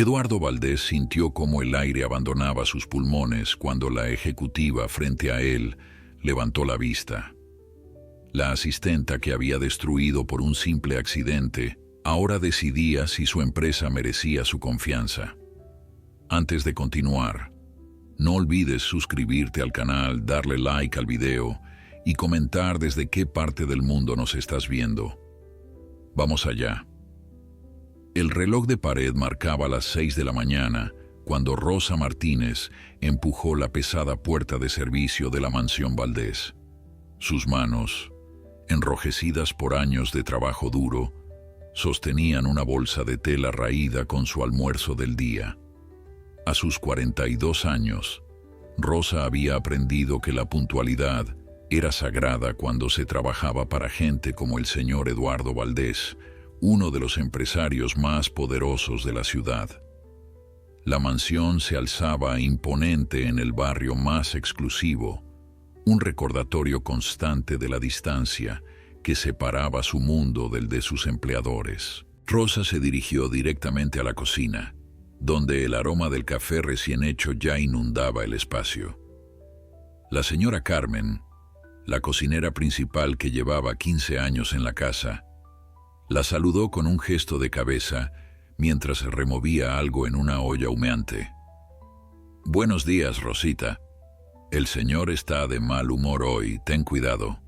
Eduardo Valdés sintió cómo el aire abandonaba sus pulmones cuando la ejecutiva frente a él levantó la vista. La asistenta que había destruido por un simple accidente ahora decidía si su empresa merecía su confianza. Antes de continuar, no olvides suscribirte al canal, darle like al video y comentar desde qué parte del mundo nos estás viendo. Vamos allá. El reloj de pared marcaba las 6 de la mañana cuando Rosa Martínez empujó la pesada puerta de servicio de la mansión Valdés. Sus manos, enrojecidas por años de trabajo duro, sostenían una bolsa de tela raída con su almuerzo del día. A sus 42 años, Rosa había aprendido que la puntualidad era sagrada cuando se trabajaba para gente como el señor Eduardo Valdés, uno de los empresarios más poderosos de la ciudad. La mansión se alzaba imponente en el barrio más exclusivo, un recordatorio constante de la distancia que separaba su mundo del de sus empleadores. Rosa se dirigió directamente a la cocina, donde el aroma del café recién hecho ya inundaba el espacio. La señora Carmen, la cocinera principal que llevaba 15 años en la casa, la saludó con un gesto de cabeza mientras removía algo en una olla humeante. «Buenos días, Rosita. El señor está de mal humor hoy, ten cuidado».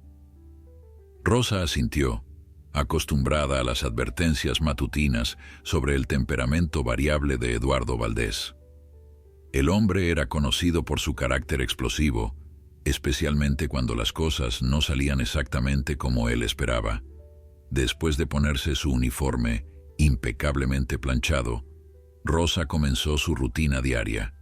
Rosa asintió, acostumbrada a las advertencias matutinas sobre el temperamento variable de Eduardo Valdés. El hombre era conocido por su carácter explosivo, especialmente cuando las cosas no salían exactamente como él esperaba. Después de ponerse su uniforme impecablemente planchado, Rosa comenzó su rutina diaria.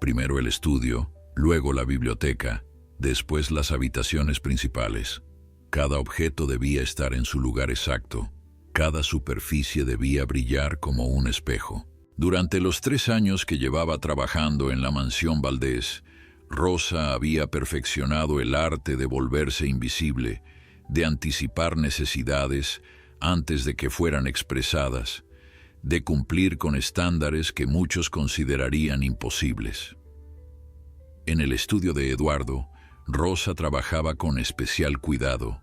Primero el estudio, luego la biblioteca, después las habitaciones principales. Cada objeto debía estar en su lugar exacto, cada superficie debía brillar como un espejo. Durante los 3 años que llevaba trabajando en la mansión Valdés, Rosa había perfeccionado el arte de volverse invisible, de anticipar necesidades antes de que fueran expresadas, de cumplir con estándares que muchos considerarían imposibles. En el estudio de Eduardo, Rosa trabajaba con especial cuidado.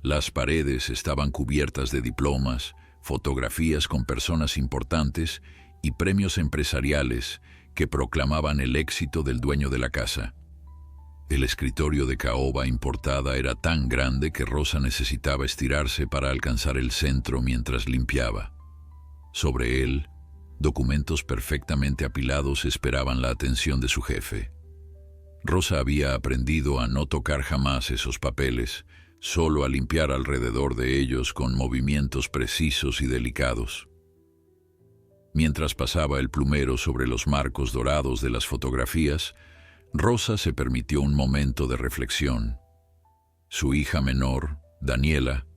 Las paredes estaban cubiertas de diplomas, fotografías con personas importantes y premios empresariales que proclamaban el éxito del dueño de la casa. El escritorio de caoba importada era tan grande que Rosa necesitaba estirarse para alcanzar el centro mientras limpiaba. Sobre él, documentos perfectamente apilados esperaban la atención de su jefe. Rosa había aprendido a no tocar jamás esos papeles, solo a limpiar alrededor de ellos con movimientos precisos y delicados. Mientras pasaba el plumero sobre los marcos dorados de las fotografías, Rosa se permitió un momento de reflexión. Su hija menor, Daniela,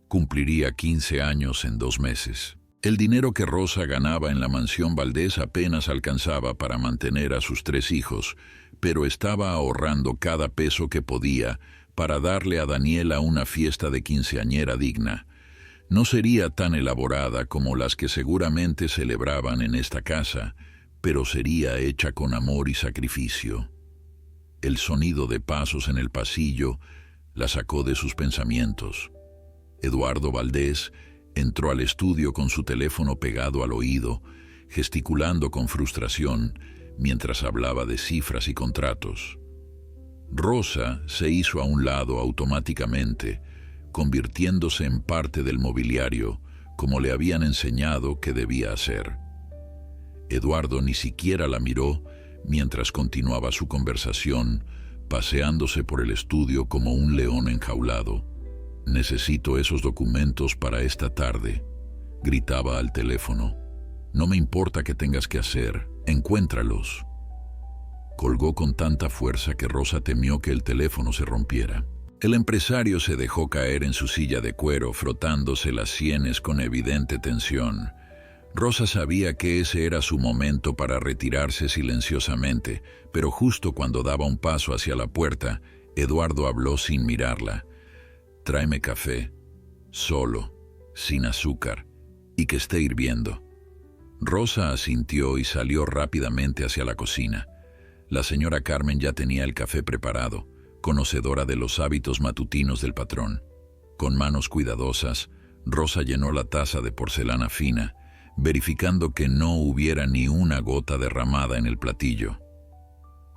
cumpliría 15 años en 2 meses. El dinero que Rosa ganaba en la mansión Valdés apenas alcanzaba para mantener a sus 3 hijos, pero estaba ahorrando cada peso que podía para darle a Daniela una fiesta de quinceañera digna. No sería tan elaborada como las que seguramente celebraban en esta casa, pero sería hecha con amor y sacrificio. El sonido de pasos en el pasillo la sacó de sus pensamientos. Eduardo Valdés entró al estudio con su teléfono pegado al oído, gesticulando con frustración mientras hablaba de cifras y contratos. Rosa se hizo a un lado automáticamente, convirtiéndose en parte del mobiliario, como le habían enseñado que debía hacer. Eduardo ni siquiera la miró mientras continuaba su conversación, paseándose por el estudio como un león enjaulado. «Necesito esos documentos para esta tarde», gritaba al teléfono. «No me importa qué tengas que hacer, encuéntralos». Colgó con tanta fuerza que Rosa temió que el teléfono se rompiera. El empresario se dejó caer en su silla de cuero, frotándose las sienes con evidente tensión. Rosa sabía que ese era su momento para retirarse silenciosamente, pero justo cuando daba un paso hacia la puerta, Eduardo habló sin mirarla. «Tráeme café, solo, sin azúcar, y que esté hirviendo». Rosa asintió y salió rápidamente hacia la cocina. La señora Carmen ya tenía el café preparado, conocedora de los hábitos matutinos del patrón. Con manos cuidadosas, Rosa llenó la taza de porcelana fina, verificando que no hubiera ni una gota derramada en el platillo.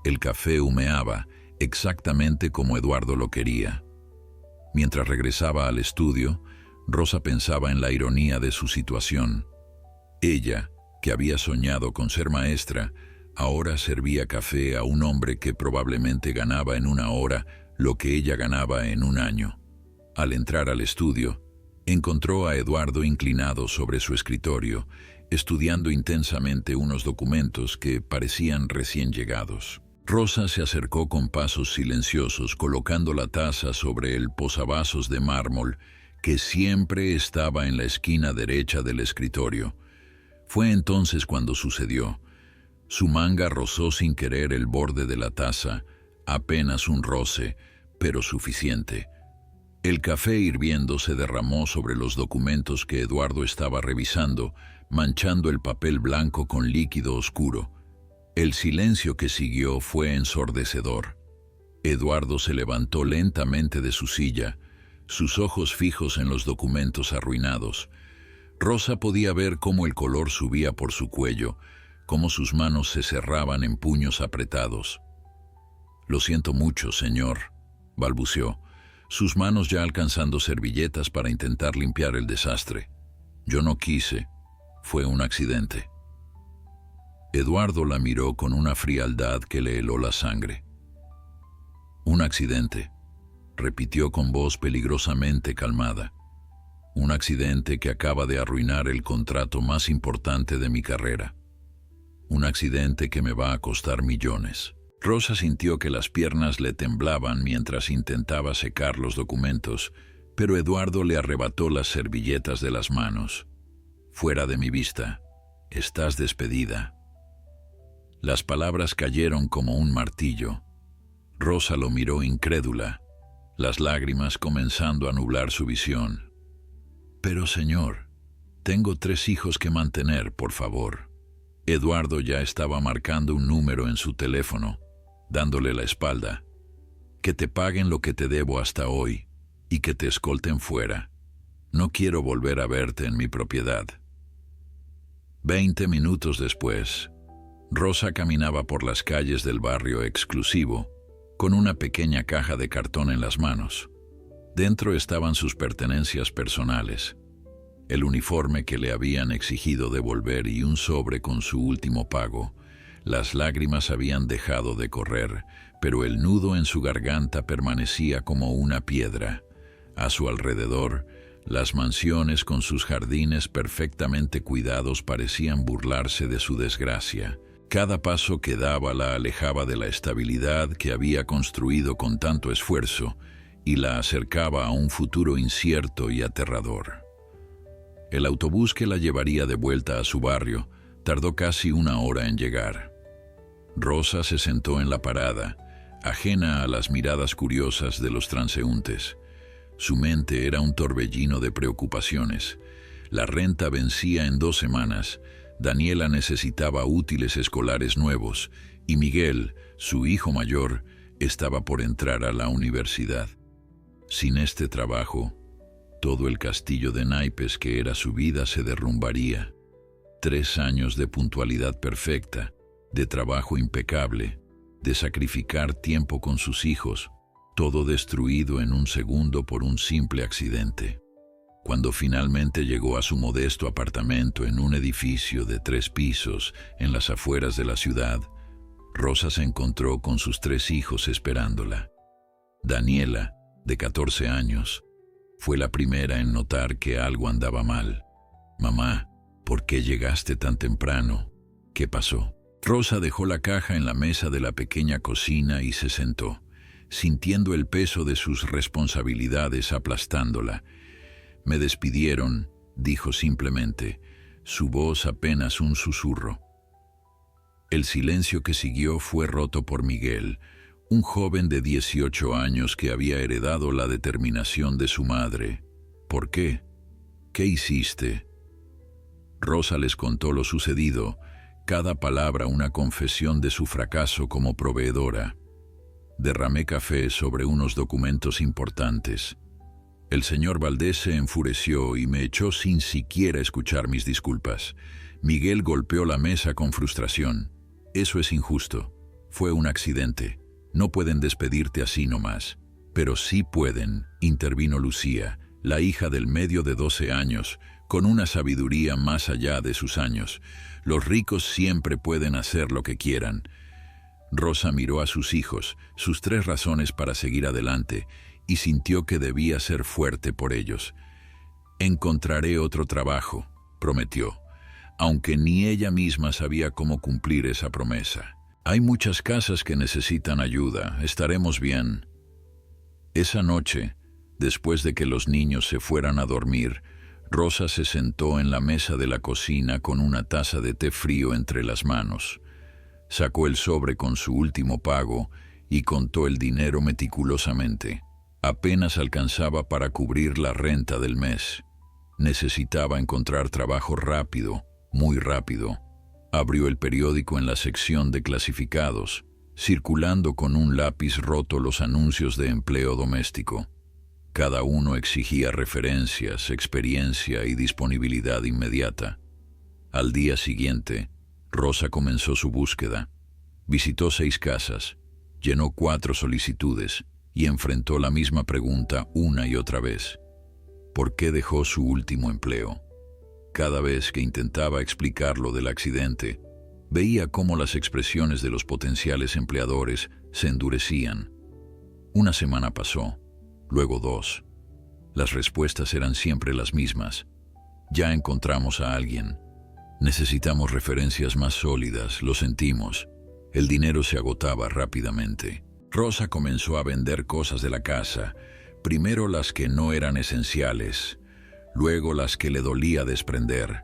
El café humeaba, exactamente como Eduardo lo quería. Mientras regresaba al estudio, Rosa pensaba en la ironía de su situación. Ella, que había soñado con ser maestra, ahora servía café a un hombre que probablemente ganaba en una hora lo que ella ganaba en un año. Al entrar al estudio, encontró a Eduardo inclinado sobre su escritorio, estudiando intensamente unos documentos que parecían recién llegados. Rosa se acercó con pasos silenciosos, colocando la taza sobre el posavasos de mármol que siempre estaba en la esquina derecha del escritorio. Fue entonces cuando sucedió. Su manga rozó sin querer el borde de la taza, apenas un roce, pero suficiente. El café hirviendo se derramó sobre los documentos que Eduardo estaba revisando, manchando el papel blanco con líquido oscuro. El silencio que siguió fue ensordecedor. Eduardo se levantó lentamente de su silla, sus ojos fijos en los documentos arruinados. Rosa podía ver cómo el color subía por su cuello, cómo sus manos se cerraban en puños apretados. «Lo siento mucho, señor», balbuceó, sus manos ya alcanzando servilletas para intentar limpiar el desastre. «Yo no quise. Fue un accidente». Eduardo la miró con una frialdad que le heló la sangre. «Un accidente», repitió con voz peligrosamente calmada. «Un accidente que acaba de arruinar el contrato más importante de mi carrera. Un accidente que me va a costar millones». Rosa sintió que las piernas le temblaban mientras intentaba secar los documentos, pero Eduardo le arrebató las servilletas de las manos. «Fuera de mi vista. Estás despedida». Las palabras cayeron como un martillo. Rosa lo miró incrédula, las lágrimas comenzando a nublar su visión. «Pero, señor, tengo 3 hijos que mantener, por favor». Eduardo ya estaba marcando un número en su teléfono, dándole la espalda. «Que te paguen lo que te debo hasta hoy y que te escolten fuera. No quiero volver a verte en mi propiedad». 20 minutos después, Rosa caminaba por las calles del barrio exclusivo, con una pequeña caja de cartón en las manos. Dentro estaban sus pertenencias personales, el uniforme que le habían exigido devolver y un sobre con su último pago. Las lágrimas habían dejado de correr, pero el nudo en su garganta permanecía como una piedra. A su alrededor, las mansiones con sus jardines perfectamente cuidados parecían burlarse de su desgracia. Cada paso que daba la alejaba de la estabilidad que había construido con tanto esfuerzo y la acercaba a un futuro incierto y aterrador. El autobús que la llevaría de vuelta a su barrio tardó casi 1 hora en llegar. Rosa se sentó en la parada, ajena a las miradas curiosas de los transeúntes. Su mente era un torbellino de preocupaciones. La renta vencía en 2 semanas, Daniela necesitaba útiles escolares nuevos y Miguel, su hijo mayor, estaba por entrar a la universidad. Sin este trabajo, todo el castillo de naipes que era su vida se derrumbaría. 3 años de puntualidad perfecta, de trabajo impecable, de sacrificar tiempo con sus hijos, todo destruido en un segundo por un simple accidente. Cuando finalmente llegó a su modesto apartamento en un edificio de 3 pisos en las afueras de la ciudad, Rosa se encontró con sus 3 hijos esperándola. Daniela, de 14 años, fue la primera en notar que algo andaba mal. «Mamá, ¿por qué llegaste tan temprano? ¿Qué pasó?». Rosa dejó la caja en la mesa de la pequeña cocina y se sentó, sintiendo el peso de sus responsabilidades aplastándola. «Me despidieron», dijo simplemente, su voz apenas un susurro. El silencio que siguió fue roto por Miguel, un joven de 18 años que había heredado la determinación de su madre. «¿Por qué? ¿Qué hiciste?». Rosa les contó lo sucedido, cada palabra una confesión de su fracaso como proveedora. Derramé café sobre unos documentos importantes. El señor Valdés se enfureció y me echó sin siquiera escuchar mis disculpas. Miguel golpeó la mesa con frustración. Eso es injusto. Fue un accidente. No pueden despedirte así nomás. Pero sí pueden, intervino Lucía, la hija del medio de 12 años, con una sabiduría más allá de sus años. Los ricos siempre pueden hacer lo que quieran. Rosa miró a sus hijos, sus 3 razones para seguir adelante, y sintió que debía ser fuerte por ellos. Encontraré otro trabajo, prometió, aunque ni ella misma sabía cómo cumplir esa promesa. Hay muchas casas que necesitan ayuda, estaremos bien. Esa noche, después de que los niños se fueran a dormir, Rosa se sentó en la mesa de la cocina con una taza de té frío entre las manos. Sacó el sobre con su último pago y contó el dinero meticulosamente. Apenas alcanzaba para cubrir la renta del mes. Necesitaba encontrar trabajo rápido, muy rápido. Abrió el periódico en la sección de clasificados, circulando con un lápiz roto los anuncios de empleo doméstico. Cada uno exigía referencias, experiencia y disponibilidad inmediata. Al día siguiente, Rosa comenzó su búsqueda. Visitó 6 casas, llenó 4 solicitudes y enfrentó la misma pregunta una y otra vez. ¿Por qué dejó su último empleo? Cada vez que intentaba explicar lo del accidente, veía cómo las expresiones de los potenciales empleadores se endurecían. Una semana pasó, luego 2. Las respuestas eran siempre las mismas. Ya encontramos a alguien. Necesitamos referencias más sólidas, lo sentimos. El dinero se agotaba rápidamente. Rosa comenzó a vender cosas de la casa, primero las que no eran esenciales, luego las que le dolía desprender.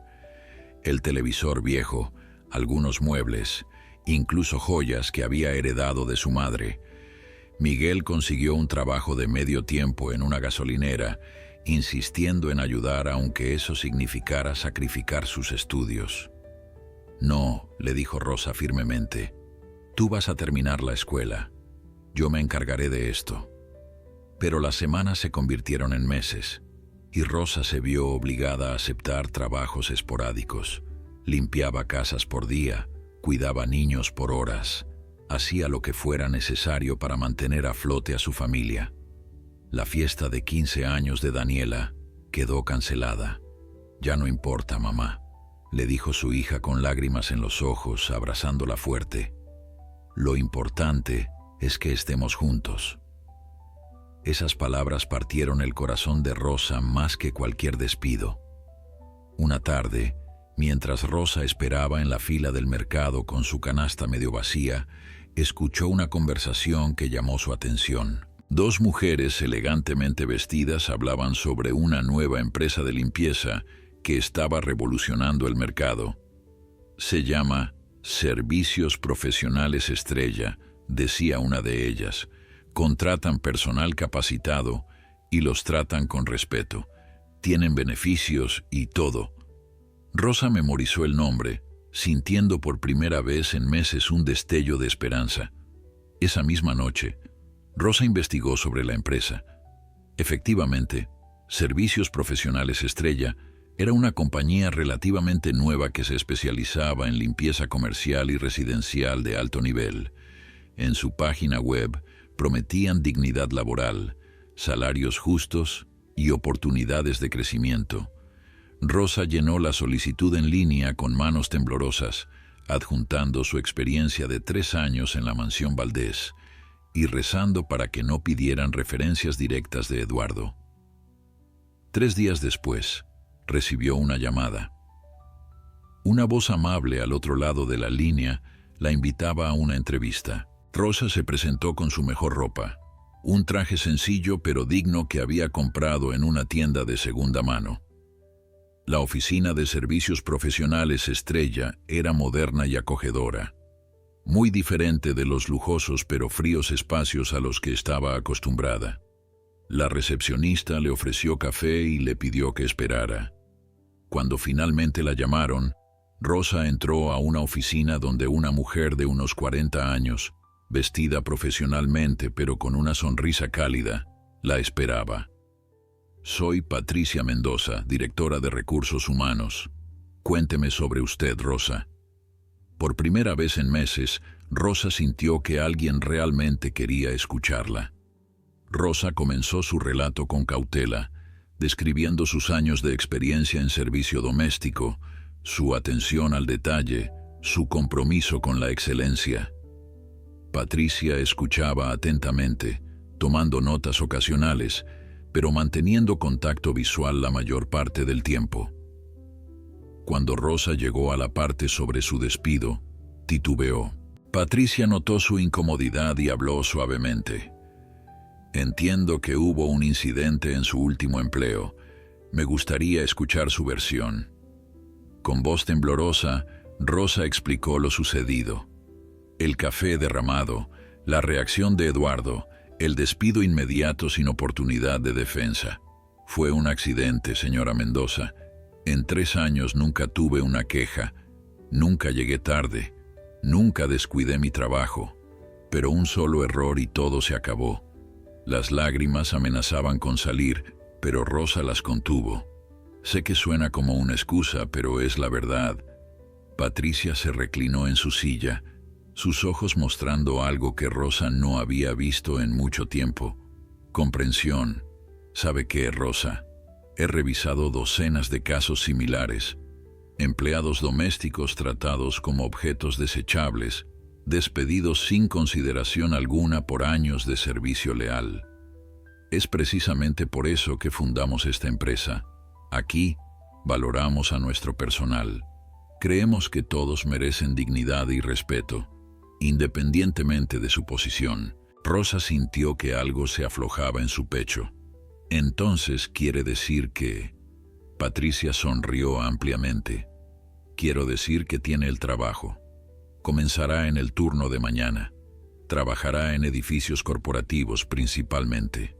El televisor viejo, algunos muebles, incluso joyas que había heredado de su madre. Miguel consiguió un trabajo de medio tiempo en una gasolinera, insistiendo en ayudar aunque eso significara sacrificar sus estudios. No, le dijo Rosa firmemente, tú vas a terminar la escuela. Yo me encargaré de esto. Pero las semanas se convirtieron en meses, y Rosa se vio obligada a aceptar trabajos esporádicos. Limpiaba casas por día, cuidaba niños por horas, hacía lo que fuera necesario para mantener a flote a su familia. La fiesta de 15 años de Daniela quedó cancelada. Ya no importa, mamá, le dijo su hija con lágrimas en los ojos, abrazándola fuerte. Lo importante es que estemos juntos. Esas palabras partieron el corazón de Rosa más que cualquier despido. Una tarde, mientras Rosa esperaba en la fila del mercado con su canasta medio vacía, escuchó una conversación que llamó su atención. 2 mujeres elegantemente vestidas hablaban sobre una nueva empresa de limpieza que estaba revolucionando el mercado. Se llama Servicios Profesionales Estrella, decía una de ellas. Contratan personal capacitado y los tratan con respeto. Tienen beneficios y todo. Rosa memorizó el nombre, sintiendo por primera vez en meses un destello de esperanza. Esa misma noche, Rosa investigó sobre la empresa. Efectivamente, Servicios Profesionales Estrella era una compañía relativamente nueva que se especializaba en limpieza comercial y residencial de alto nivel. En su página web prometían dignidad laboral, salarios justos y oportunidades de crecimiento. Rosa llenó la solicitud en línea con manos temblorosas, adjuntando su experiencia de 3 años en la mansión Valdés y rezando para que no pidieran referencias directas de Eduardo. 3 días después, recibió una llamada. Una voz amable al otro lado de la línea la invitaba a una entrevista. Rosa se presentó con su mejor ropa, un traje sencillo pero digno que había comprado en una tienda de segunda mano. La oficina de Servicios Profesionales Estrella era moderna y acogedora, muy diferente de los lujosos pero fríos espacios a los que estaba acostumbrada. La recepcionista le ofreció café y le pidió que esperara. Cuando finalmente la llamaron, Rosa entró a una oficina donde una mujer de unos 40 años, vestida profesionalmente pero con una sonrisa cálida, la esperaba. Soy Patricia Mendoza, directora de Recursos Humanos. Cuénteme sobre usted, Rosa. Por primera vez en meses, Rosa sintió que alguien realmente quería escucharla. Rosa comenzó su relato con cautela, describiendo sus años de experiencia en servicio doméstico, su atención al detalle, su compromiso con la excelencia. Patricia escuchaba atentamente, tomando notas ocasionales, pero manteniendo contacto visual la mayor parte del tiempo. Cuando Rosa llegó a la parte sobre su despido, titubeó. Patricia notó su incomodidad y habló suavemente. Entiendo que hubo un incidente en su último empleo. Me gustaría escuchar su versión. Con voz temblorosa, Rosa explicó lo sucedido. El café derramado, la reacción de Eduardo, el despido inmediato sin oportunidad de defensa. Fue un accidente, señora Mendoza. En 3 años nunca tuve una queja, nunca llegué tarde, nunca descuidé mi trabajo, pero un solo error y todo se acabó. Las lágrimas amenazaban con salir, pero Rosa las contuvo. Sé que suena como una excusa, pero es la verdad. Patricia se reclinó en su silla, sus ojos mostrando algo que Rosa no había visto en mucho tiempo. Comprensión. ¿Sabe qué, Rosa? He revisado docenas de casos similares. Empleados domésticos tratados como objetos desechables, despedidos sin consideración alguna por años de servicio leal. Es precisamente por eso que fundamos esta empresa. Aquí valoramos a nuestro personal. Creemos que todos merecen dignidad y respeto, independientemente de su posición. Rosa sintió que algo se aflojaba en su pecho. Entonces quiere decir que... Patricia sonrió ampliamente. Quiero decir que tiene el trabajo. Comenzará en el turno de mañana. Trabajará en edificios corporativos principalmente.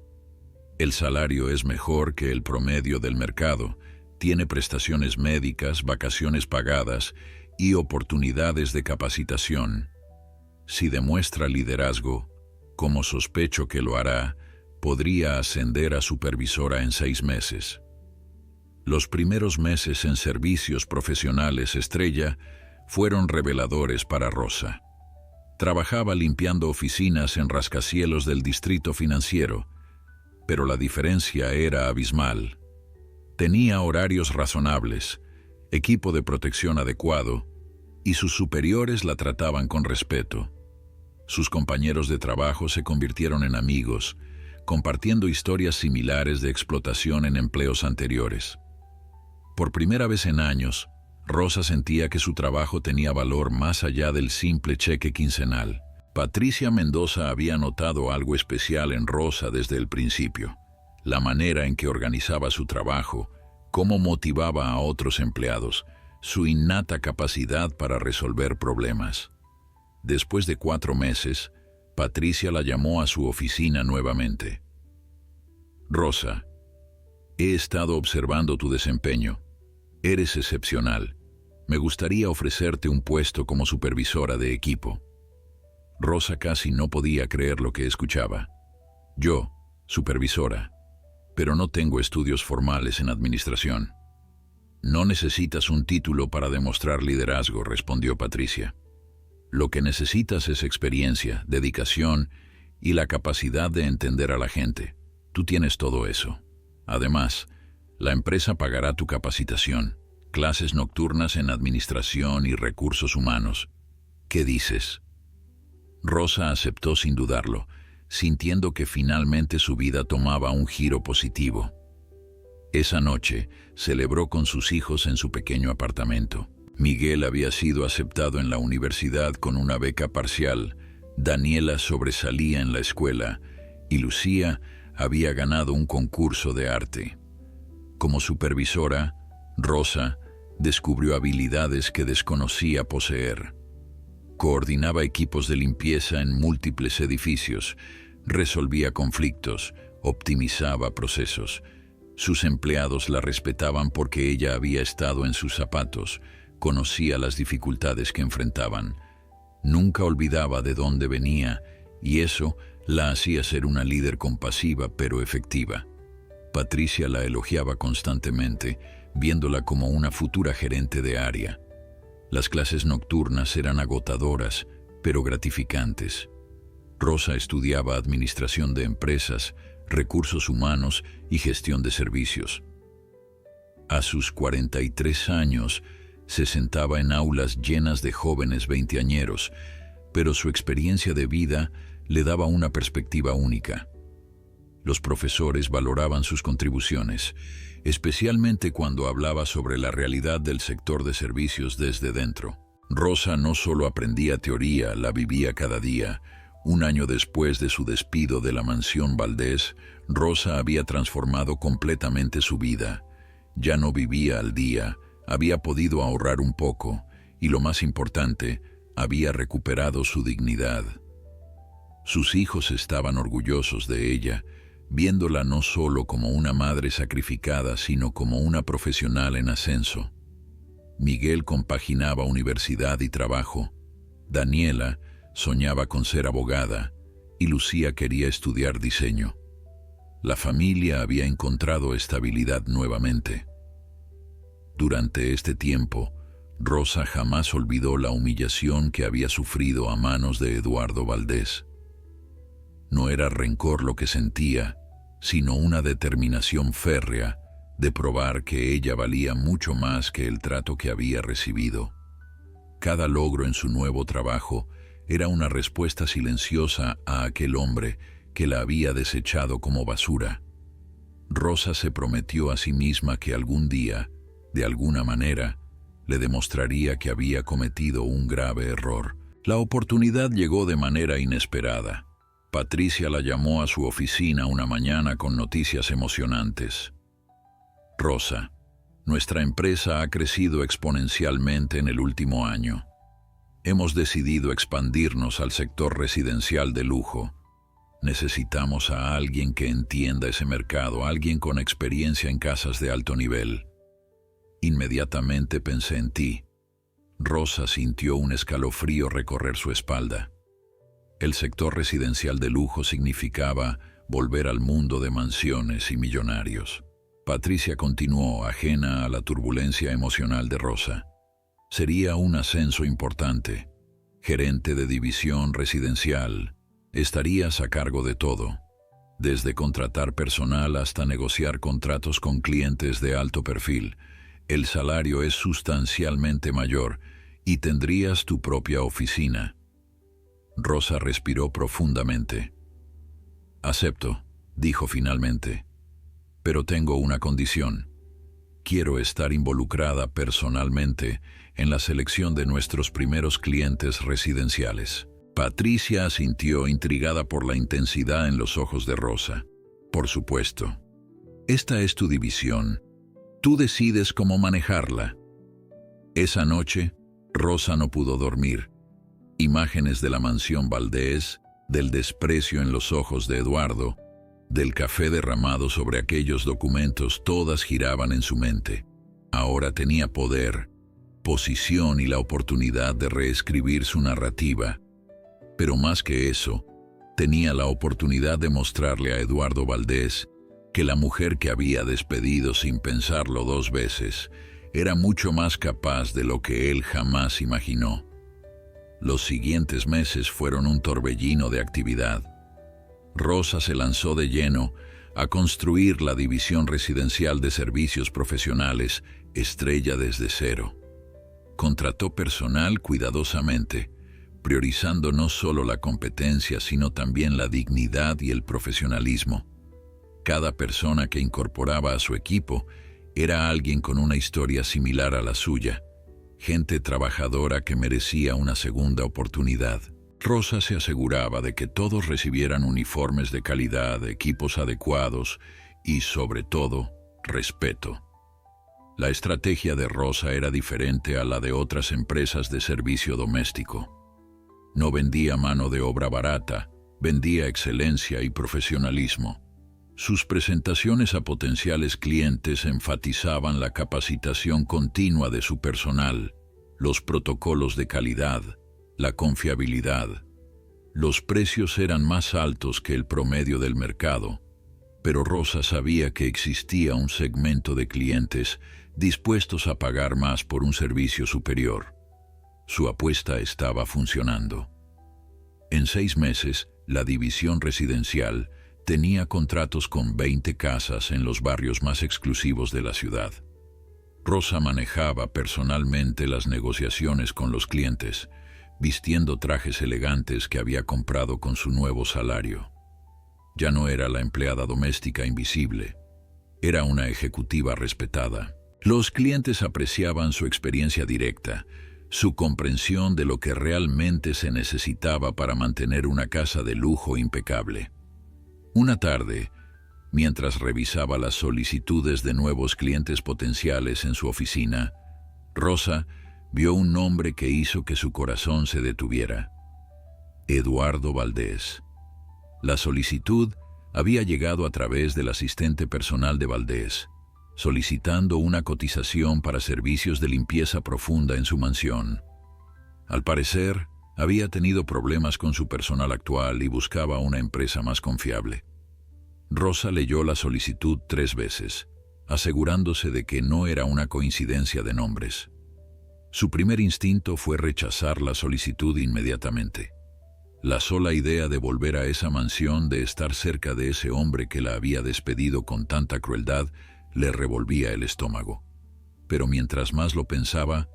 El salario es mejor que el promedio del mercado. Tiene prestaciones médicas, vacaciones pagadas y oportunidades de capacitación. Si demuestra liderazgo, como sospecho que lo hará, podría ascender a supervisora en 6 meses. Los primeros meses en servicios profesionales estrella fueron reveladores para Rosa. Trabajaba limpiando oficinas en rascacielos del distrito financiero, pero la diferencia era abismal. Tenía horarios razonables, equipo de protección adecuado, y sus superiores la trataban con respeto. Sus compañeros de trabajo se convirtieron en amigos, compartiendo historias similares de explotación en empleos anteriores. Por primera vez en años, Rosa sentía que su trabajo tenía valor más allá del simple cheque quincenal. Patricia Mendoza había notado algo especial en Rosa desde el principio: la manera en que organizaba su trabajo, cómo motivaba a otros empleados, su innata capacidad para resolver problemas. Después de 4 meses, Patricia la llamó a su oficina nuevamente. Rosa, he estado observando tu desempeño. Eres excepcional. Me gustaría ofrecerte un puesto como supervisora de equipo. Rosa casi no podía creer lo que escuchaba. Yo, supervisora, pero no tengo estudios formales en administración. No necesitas un título para demostrar liderazgo, respondió Patricia. Lo que necesitas es experiencia, dedicación y la capacidad de entender a la gente. Tú tienes todo eso. Además, la empresa pagará tu capacitación, clases nocturnas en administración y recursos humanos. ¿Qué dices? Rosa aceptó sin dudarlo, sintiendo que finalmente su vida tomaba un giro positivo. Esa noche celebró con sus hijos en su pequeño apartamento. Miguel había sido aceptado en la universidad con una beca parcial, Daniela sobresalía en la escuela y Lucía había ganado un concurso de arte. Como supervisora, Rosa descubrió habilidades que desconocía poseer. Coordinaba equipos de limpieza en múltiples edificios, resolvía conflictos, optimizaba procesos, Sus empleados la respetaban porque ella había estado en sus zapatos, conocía las dificultades que enfrentaban. Nunca olvidaba de dónde venía, y eso la hacía ser una líder compasiva pero efectiva. Patricia la elogiaba constantemente, viéndola como una futura gerente de área. Las clases nocturnas eran agotadoras, pero gratificantes. Rosa estudiaba administración de empresas, recursos humanos y gestión de servicios. A sus 43 años, se sentaba en aulas llenas de jóvenes veinteañeros, pero su experiencia de vida le daba una perspectiva única. Los profesores valoraban sus contribuciones, especialmente cuando hablaba sobre la realidad del sector de servicios desde dentro. Rosa no solo aprendía teoría, la vivía cada día. Un año después de su despido de la mansión Valdés, Rosa había transformado completamente su vida. Ya no vivía al día, había podido ahorrar un poco y, lo más importante, había recuperado su dignidad. Sus hijos estaban orgullosos de ella, viéndola no solo como una madre sacrificada, sino como una profesional en ascenso. Miguel compaginaba universidad y trabajo. Daniela soñaba con ser abogada y Lucía quería estudiar diseño. La familia había encontrado estabilidad nuevamente. Durante este tiempo, Rosa jamás olvidó la humillación que había sufrido a manos de Eduardo Valdés. No era rencor lo que sentía, sino una determinación férrea de probar que ella valía mucho más que el trato que había recibido. Cada logro en su nuevo trabajo era una respuesta silenciosa a aquel hombre que la había desechado como basura. Rosa se prometió a sí misma que algún día, de alguna manera, le demostraría que había cometido un grave error. La oportunidad llegó de manera inesperada. Patricia la llamó a su oficina una mañana con noticias emocionantes. Rosa, nuestra empresa ha crecido exponencialmente en el último año. Hemos decidido expandirnos al sector residencial de lujo. Necesitamos a alguien que entienda ese mercado, alguien con experiencia en casas de alto nivel. Inmediatamente pensé en ti. Rosa sintió un escalofrío recorrer su espalda. El sector residencial de lujo significaba volver al mundo de mansiones y millonarios. Patricia continuó, ajena a la turbulencia emocional de Rosa. Sería un ascenso importante. Gerente de división residencial. Estarías a cargo de todo, desde contratar personal hasta negociar contratos con clientes de alto perfil. El salario es sustancialmente mayor y tendrías tu propia oficina. Rosa respiró profundamente. Acepto, dijo finalmente, pero tengo una condición. Quiero estar involucrada personalmente en la selección de nuestros primeros clientes residenciales. Patricia asintió, intrigada por la intensidad en los ojos de Rosa. Por supuesto. Esta es tu división. Tú decides cómo manejarla. Esa noche, Rosa no pudo dormir. Imágenes de la mansión Valdés, del desprecio en los ojos de Eduardo, del café derramado sobre aquellos documentos, todas giraban en su mente. Ahora tenía poder, posición y la oportunidad de reescribir su narrativa. Pero más que eso, tenía la oportunidad de mostrarle a Eduardo Valdés que la mujer que había despedido sin pensarlo 2 veces era mucho más capaz de lo que él jamás imaginó. Los siguientes meses fueron un torbellino de actividad. Rosa se lanzó de lleno a construir la división residencial de servicios profesionales, Estrella desde cero. Contrató personal cuidadosamente, priorizando no solo la competencia, sino también la dignidad y el profesionalismo. Cada persona que incorporaba a su equipo era alguien con una historia similar a la suya, gente trabajadora que merecía una segunda oportunidad. Rosa se aseguraba de que todos recibieran uniformes de calidad, equipos adecuados y, sobre todo, respeto. La estrategia de Rosa era diferente a la de otras empresas de servicio doméstico. No vendía mano de obra barata, vendía excelencia y profesionalismo. Sus presentaciones a potenciales clientes enfatizaban la capacitación continua de su personal, los protocolos de calidad, la confiabilidad. Los precios eran más altos que el promedio del mercado, pero Rosa sabía que existía un segmento de clientes dispuestos a pagar más por un servicio superior. Su apuesta estaba funcionando. En 6 meses, la división residencial tenía contratos con 20 casas en los barrios más exclusivos de la ciudad. Rosa manejaba personalmente las negociaciones con los clientes, vistiendo trajes elegantes que había comprado con su nuevo salario. Ya no era la empleada doméstica invisible, era una ejecutiva respetada. Los clientes apreciaban su experiencia directa, su comprensión de lo que realmente se necesitaba para mantener una casa de lujo impecable. Una tarde, mientras revisaba las solicitudes de nuevos clientes potenciales en su oficina, Rosa vio un nombre que hizo que su corazón se detuviera. Eduardo Valdés. La solicitud había llegado a través del asistente personal de Valdés, solicitando una cotización para servicios de limpieza profunda en su mansión. Al parecer, había tenido problemas con su personal actual y buscaba una empresa más confiable. Rosa leyó la solicitud 3 veces, asegurándose de que no era una coincidencia de nombres. Su primer instinto fue rechazar la solicitud inmediatamente. La sola idea de volver a esa mansión, de estar cerca de ese hombre que la había despedido con tanta crueldad, le revolvía el estómago. Pero mientras más lo pensaba,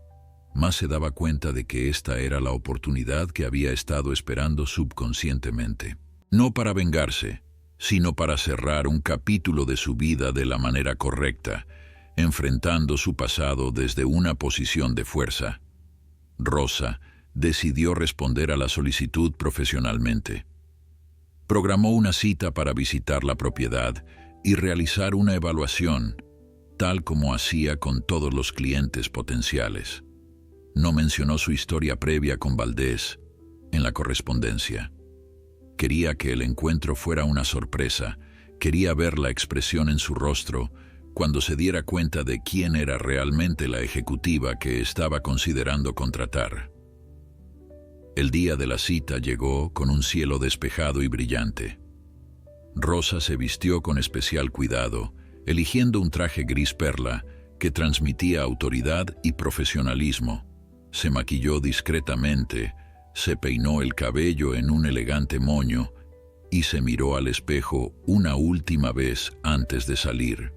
más se daba cuenta de que esta era la oportunidad que había estado esperando subconscientemente. No para vengarse, sino para cerrar un capítulo de su vida de la manera correcta, enfrentando su pasado desde una posición de fuerza. Rosa decidió responder a la solicitud profesionalmente. Programó una cita para visitar la propiedad y realizar una evaluación, tal como hacía con todos los clientes potenciales. No mencionó su historia previa con Valdés en la correspondencia. Quería que el encuentro fuera una sorpresa, quería ver la expresión en su rostro cuando se diera cuenta de quién era realmente la ejecutiva que estaba considerando contratar. El día de la cita llegó con un cielo despejado y brillante. Rosa se vistió con especial cuidado, eligiendo un traje gris perla que transmitía autoridad y profesionalismo. Se maquilló discretamente, se peinó el cabello en un elegante moño y se miró al espejo una última vez antes de salir.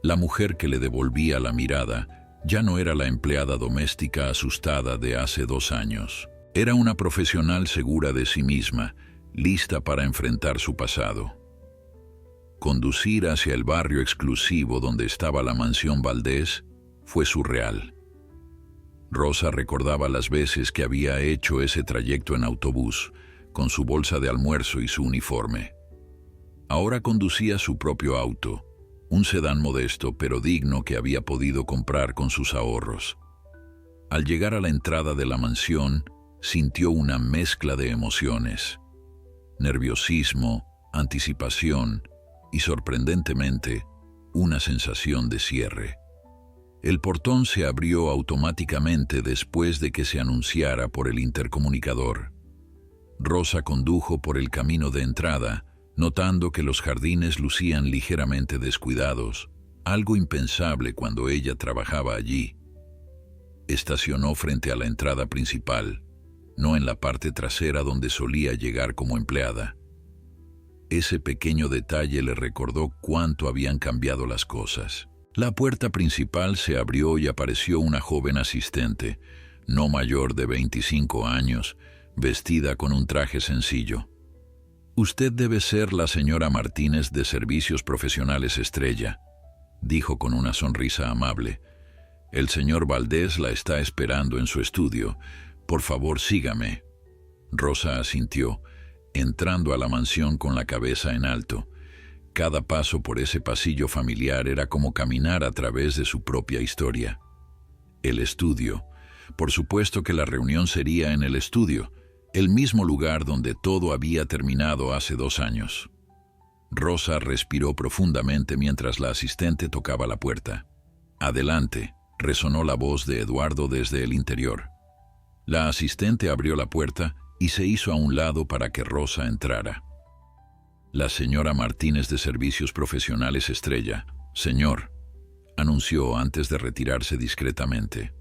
La mujer que le devolvía la mirada ya no era la empleada doméstica asustada de hace 2 años. Era una profesional segura de sí misma, lista para enfrentar su pasado. Conducir hacia el barrio exclusivo donde estaba la mansión Valdés fue surreal. Rosa recordaba las veces que había hecho ese trayecto en autobús, con su bolsa de almuerzo y su uniforme. Ahora conducía su propio auto, un sedán modesto pero digno que había podido comprar con sus ahorros. Al llegar a la entrada de la mansión, sintió una mezcla de emociones: nerviosismo, anticipación y, sorprendentemente, una sensación de cierre. El portón se abrió automáticamente después de que se anunciara por el intercomunicador. Rosa condujo por el camino de entrada, notando que los jardines lucían ligeramente descuidados, algo impensable cuando ella trabajaba allí. Estacionó frente a la entrada principal, no en la parte trasera donde solía llegar como empleada. Ese pequeño detalle le recordó cuánto habían cambiado las cosas. La puerta principal se abrió y apareció una joven asistente, no mayor de 25 años, vestida con un traje sencillo. «Usted debe ser la señora Martínez de Servicios Profesionales Estrella», dijo con una sonrisa amable. «El señor Valdés la está esperando en su estudio. Por favor, sígame». Rosa asintió, entrando a la mansión con la cabeza en alto. Cada paso por ese pasillo familiar era como caminar a través de su propia historia. El estudio. Por supuesto que la reunión sería en el estudio, el mismo lugar donde todo había terminado hace 2 años. Rosa respiró profundamente mientras la asistente tocaba la puerta. «Adelante», resonó la voz de Eduardo desde el interior. La asistente abrió la puerta y se hizo a un lado para que Rosa entrara. «La señora Martínez de Servicios Profesionales Estrella, señor», anunció antes de retirarse discretamente.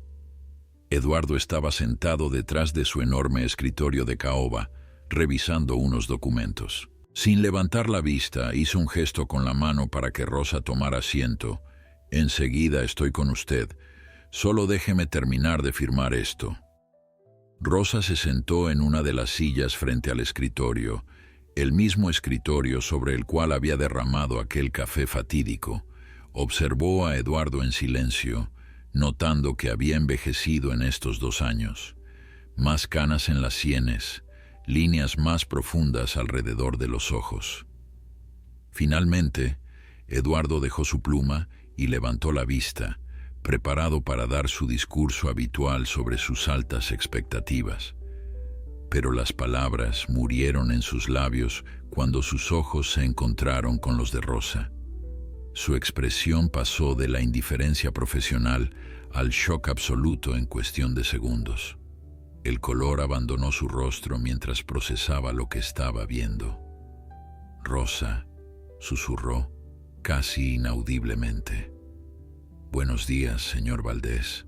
Eduardo estaba sentado detrás de su enorme escritorio de caoba, revisando unos documentos. Sin levantar la vista, hizo un gesto con la mano para que Rosa tomara asiento. «Enseguida estoy con usted. Solo déjeme terminar de firmar esto». Rosa se sentó en una de las sillas frente al escritorio, el mismo escritorio sobre el cual había derramado aquel café fatídico. Observó a Eduardo en silencio, notando que había envejecido en estos 2 años. Más canas en las sienes, líneas más profundas alrededor de los ojos. Finalmente, Eduardo dejó su pluma y levantó la vista, preparado para dar su discurso habitual sobre sus altas expectativas. Pero las palabras murieron en sus labios cuando sus ojos se encontraron con los de Rosa. Su expresión pasó de la indiferencia profesional al shock absoluto en cuestión de segundos. El color abandonó su rostro mientras procesaba lo que estaba viendo. «Rosa», susurró, casi inaudiblemente. «Buenos días, señor Valdés»,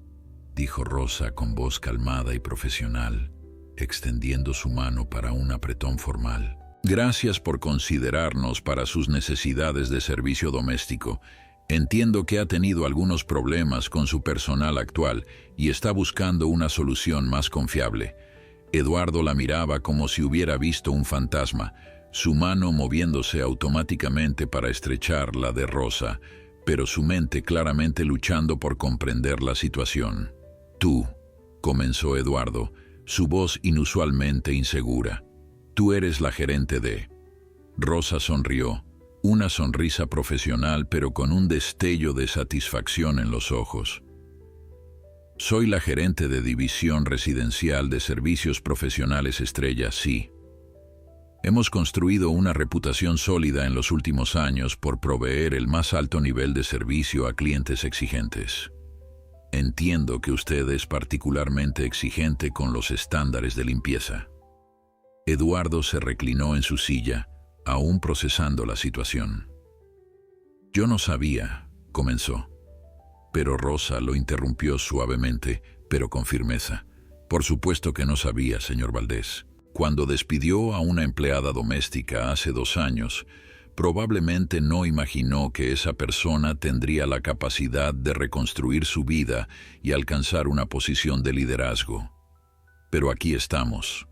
dijo Rosa con voz calmada y profesional, extendiendo su mano para un apretón formal. «Gracias por considerarnos para sus necesidades de servicio doméstico. Entiendo que ha tenido algunos problemas con su personal actual y está buscando una solución más confiable». Eduardo la miraba como si hubiera visto un fantasma, su mano moviéndose automáticamente para estrechar la de Rosa, pero su mente claramente luchando por comprender la situación. «Tú», comenzó Eduardo, su voz inusualmente insegura. «Tú eres la gerente de...». Rosa sonrió, una sonrisa profesional pero con un destello de satisfacción en los ojos. «Soy la gerente de División Residencial de Servicios Profesionales Estrella, sí. Hemos construido una reputación sólida en los últimos años por proveer el más alto nivel de servicio a clientes exigentes. Entiendo que usted es particularmente exigente con los estándares de limpieza». Eduardo se reclinó en su silla, aún procesando la situación. «Yo no sabía», comenzó. Pero Rosa lo interrumpió suavemente, pero con firmeza. «Por supuesto que no sabía, señor Valdés. Cuando despidió a una empleada doméstica hace 2 años, probablemente no imaginó que esa persona tendría la capacidad de reconstruir su vida y alcanzar una posición de liderazgo. Pero aquí estamos.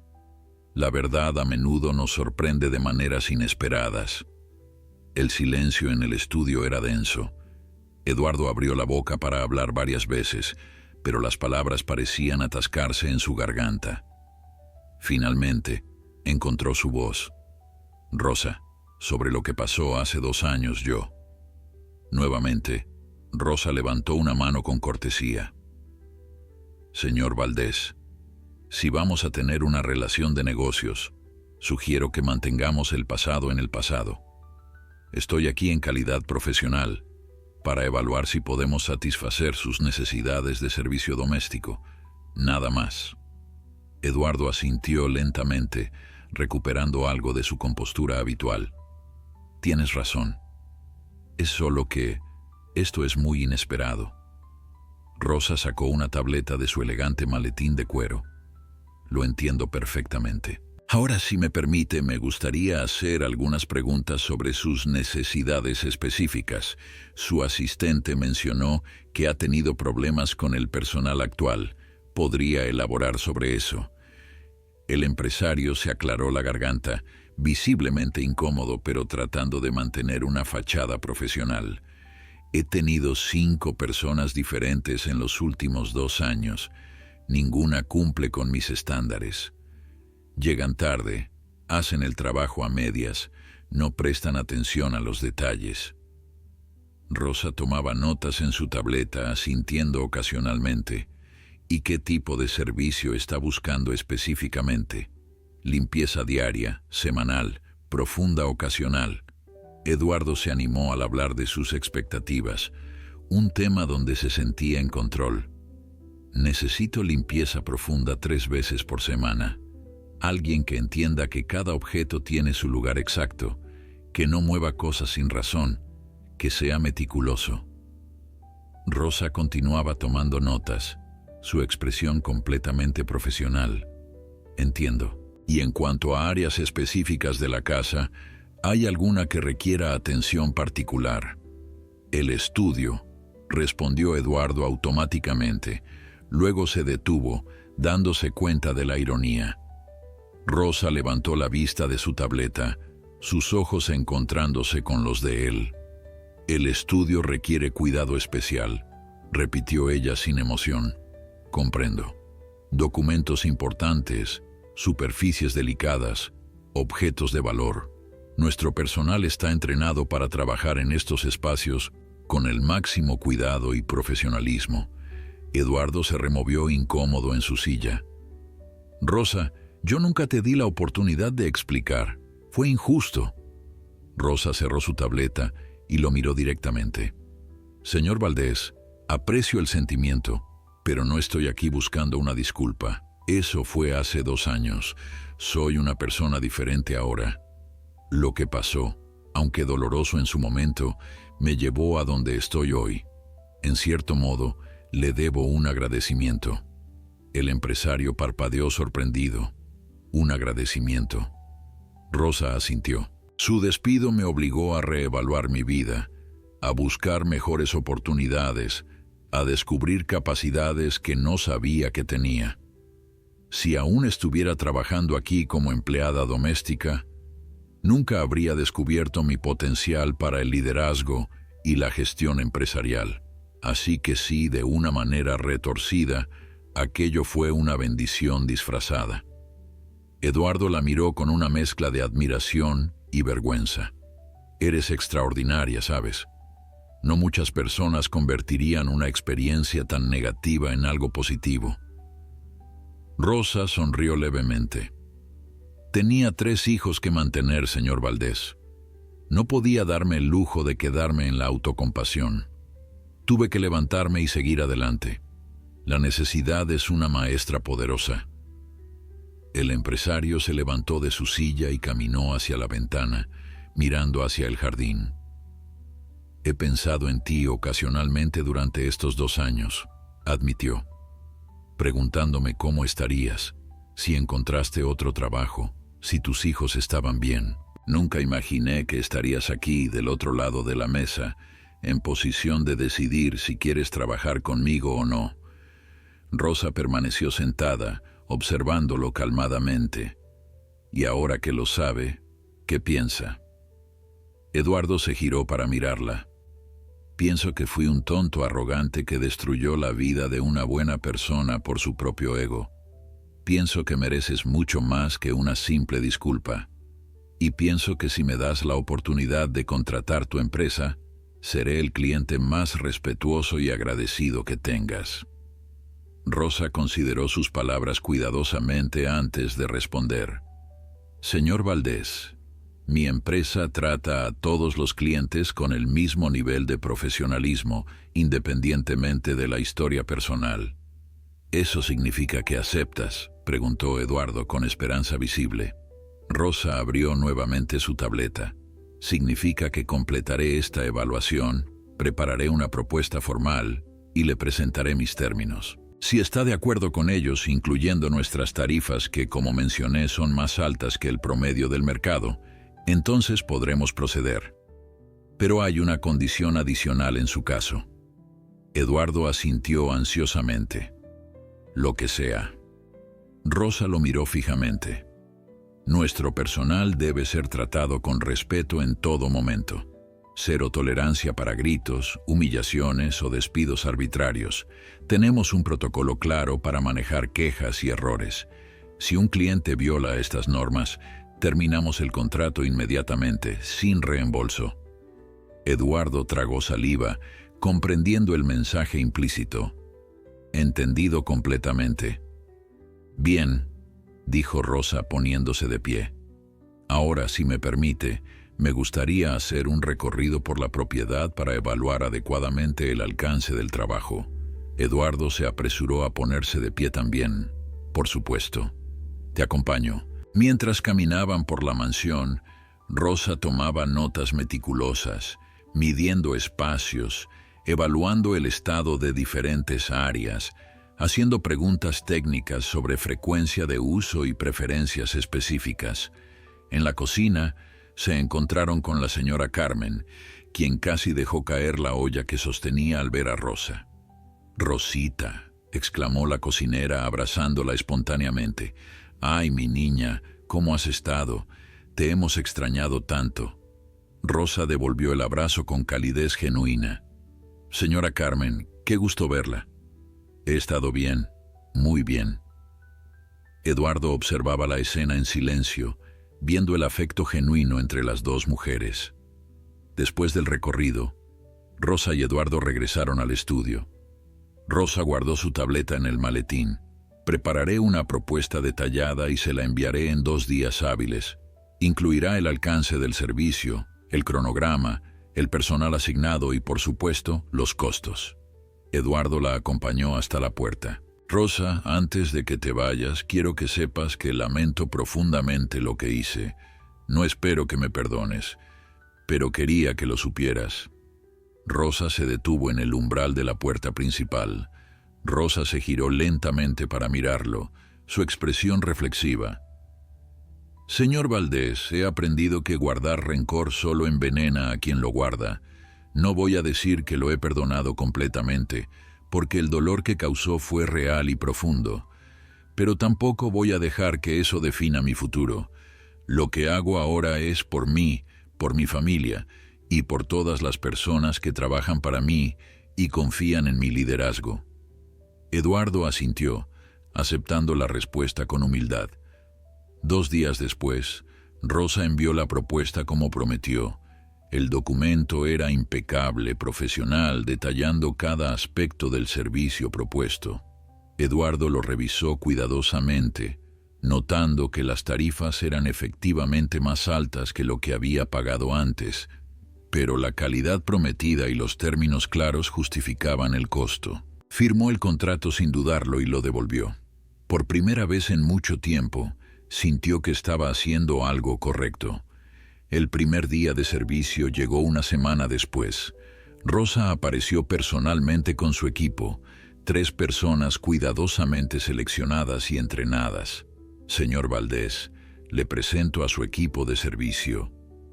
La verdad a menudo nos sorprende de maneras inesperadas». El silencio en el estudio era denso. Eduardo abrió la boca para hablar varias veces, pero las palabras parecían atascarse en su garganta. Finalmente, encontró su voz. «Rosa, sobre lo que pasó hace 2 años yo». Nuevamente, Rosa levantó una mano con cortesía. «Señor Valdés, si vamos a tener una relación de negocios, sugiero que mantengamos el pasado en el pasado. Estoy aquí en calidad profesional para evaluar si podemos satisfacer sus necesidades de servicio doméstico. Nada más». Eduardo asintió lentamente, recuperando algo de su compostura habitual. «Tienes razón. Es solo que esto es muy inesperado». Rosa sacó una tableta de su elegante maletín de cuero. «Lo entiendo perfectamente. Ahora, si me permite, me gustaría hacer algunas preguntas sobre sus necesidades específicas. Su asistente mencionó que ha tenido problemas con el personal actual. ¿Podría elaborar sobre eso?». El empresario se aclaró la garganta, visiblemente incómodo, pero tratando de mantener una fachada profesional. «He tenido 5 personas diferentes en los últimos 2 años. Ninguna cumple con mis estándares. Llegan tarde, hacen el trabajo a medias, no prestan atención a los detalles». Rosa tomaba notas en su tableta, asintiendo ocasionalmente. «¿Y qué tipo de servicio está buscando específicamente? ¿Limpieza diaria, semanal, profunda, ocasional?». Eduardo se animó al hablar de sus expectativas, un tema donde se sentía en control. Necesito limpieza profunda 3 veces por semana. Alguien que entienda que cada objeto tiene su lugar exacto, que no mueva cosas sin razón, que sea meticuloso. Rosa continuaba tomando notas, su expresión completamente profesional. Entiendo. Y en cuanto a áreas específicas de la casa, ¿hay alguna que requiera atención particular? El estudio, respondió Eduardo automáticamente. Luego se detuvo, dándose cuenta de la ironía. Rosa levantó la vista de su tableta, sus ojos encontrándose con los de él. El estudio requiere cuidado especial, repitió ella sin emoción. Comprendo. Documentos importantes, superficies delicadas, objetos de valor. Nuestro personal está entrenado para trabajar en estos espacios con el máximo cuidado y profesionalismo. Eduardo se removió incómodo en su silla. Rosa, yo nunca te di la oportunidad de explicar. Fue injusto. Rosa cerró su tableta y lo miró directamente. Señor Valdés, aprecio el sentimiento, pero no estoy aquí buscando una disculpa. Eso fue hace 2 años. Soy una persona diferente ahora. Lo que pasó, aunque doloroso en su momento, me llevó a donde estoy hoy. En cierto modo, le debo un agradecimiento. El empresario parpadeó sorprendido. Un agradecimiento. Rosa asintió. Su despido me obligó a reevaluar mi vida, a buscar mejores oportunidades, a descubrir capacidades que no sabía que tenía. Si aún estuviera trabajando aquí como empleada doméstica, nunca habría descubierto mi potencial para el liderazgo y la gestión empresarial. Así que sí, de una manera retorcida, aquello fue una bendición disfrazada. Eduardo la miró con una mezcla de admiración y vergüenza. Eres extraordinaria, ¿sabes? No muchas personas convertirían una experiencia tan negativa en algo positivo. Rosa sonrió levemente. Tenía 3 hijos que mantener, señor Valdés. No podía darme el lujo de quedarme en la autocompasión. Tuve que levantarme y seguir adelante. La necesidad es una maestra poderosa. El empresario se levantó de su silla y caminó hacia la ventana, mirando hacia el jardín. He pensado en ti ocasionalmente durante estos 2 años, admitió, preguntándome cómo estarías, si encontraste otro trabajo, si tus hijos estaban bien. Nunca imaginé que estarías aquí, del otro lado de la mesa, en posición de decidir si quieres trabajar conmigo o no. Rosa permaneció sentada, observándolo calmadamente. Y ahora que lo sabe, ¿qué piensa? Eduardo se giró para mirarla. Pienso que fui un tonto arrogante que destruyó la vida de una buena persona por su propio ego. Pienso que mereces mucho más que una simple disculpa. Y pienso que si me das la oportunidad de contratar tu empresa, seré el cliente más respetuoso y agradecido que tengas. Rosa consideró sus palabras cuidadosamente antes de responder. Señor Valdés, mi empresa trata a todos los clientes con el mismo nivel de profesionalismo, independientemente de la historia personal. ¿Eso significa que aceptas?, preguntó Eduardo con esperanza visible. Rosa abrió nuevamente su tableta. Significa que completaré esta evaluación, prepararé una propuesta formal y le presentaré mis términos. Si está de acuerdo con ellos, incluyendo nuestras tarifas que, como mencioné, son más altas que el promedio del mercado, entonces podremos proceder. Pero hay una condición adicional en su caso. Eduardo asintió ansiosamente. Lo que sea. Rosa lo miró fijamente. Nuestro personal debe ser tratado con respeto en todo momento. Cero tolerancia para gritos, humillaciones o despidos arbitrarios. Tenemos un protocolo claro para manejar quejas y errores. Si un cliente viola estas normas, terminamos el contrato inmediatamente, sin reembolso. Eduardo tragó saliva, comprendiendo el mensaje implícito. Entendido completamente. Bien, dijo Rosa poniéndose de pie. Ahora, si me permite, Me gustaría hacer un recorrido por la propiedad para evaluar adecuadamente el alcance del trabajo. Eduardo se apresuró a ponerse de pie también. Por supuesto. Te acompaño. Mientras caminaban por la mansión, Rosa tomaba notas meticulosas, midiendo espacios, evaluando el estado de diferentes áreas, haciendo preguntas técnicas sobre frecuencia de uso y preferencias específicas. En la cocina, se encontraron con la señora Carmen, quien casi dejó caer la olla que sostenía al ver a Rosa. «Rosita», exclamó la cocinera abrazándola espontáneamente. «Ay, mi niña, ¿cómo has estado? Te hemos extrañado tanto». Rosa devolvió el abrazo con calidez genuina. «Señora Carmen, qué gusto verla». «He estado bien, muy bien». Eduardo observaba la escena en silencio, viendo el afecto genuino entre las dos mujeres. Después del recorrido, Rosa y Eduardo regresaron al estudio. Rosa guardó su tableta en el maletín. «Prepararé una propuesta detallada y se la enviaré en 2 días hábiles. Incluirá el alcance del servicio, el cronograma, el personal asignado y, por supuesto, los costos». Eduardo la acompañó hasta la puerta. «Rosa, antes de que te vayas, quiero que sepas que lamento profundamente lo que hice. No espero que me perdones, pero quería que lo supieras». Rosa se detuvo en el umbral de la puerta principal. Rosa se giró lentamente para mirarlo, su expresión reflexiva. «Señor Valdés, he aprendido que guardar rencor solo envenena a quien lo guarda. No voy a decir que lo he perdonado completamente, porque el dolor que causó fue real y profundo. Pero tampoco voy a dejar que eso defina mi futuro. Lo que hago ahora es por mí, por mi familia y por todas las personas que trabajan para mí y confían en mi liderazgo». Eduardo asintió, aceptando la respuesta con humildad. 2 días después, Rosa envió la propuesta como prometió. El documento era impecable, profesional, detallando cada aspecto del servicio propuesto. Eduardo lo revisó cuidadosamente, notando que las tarifas eran efectivamente más altas que lo que había pagado antes, pero la calidad prometida y los términos claros justificaban el costo. Firmó el contrato sin dudarlo y lo devolvió. Por primera vez en mucho tiempo, sintió que estaba haciendo algo correcto. El primer día de servicio llegó una semana después. Rosa apareció personalmente con su equipo, 3 personas cuidadosamente seleccionadas y entrenadas. «Señor Valdés, le presento a su equipo de servicio.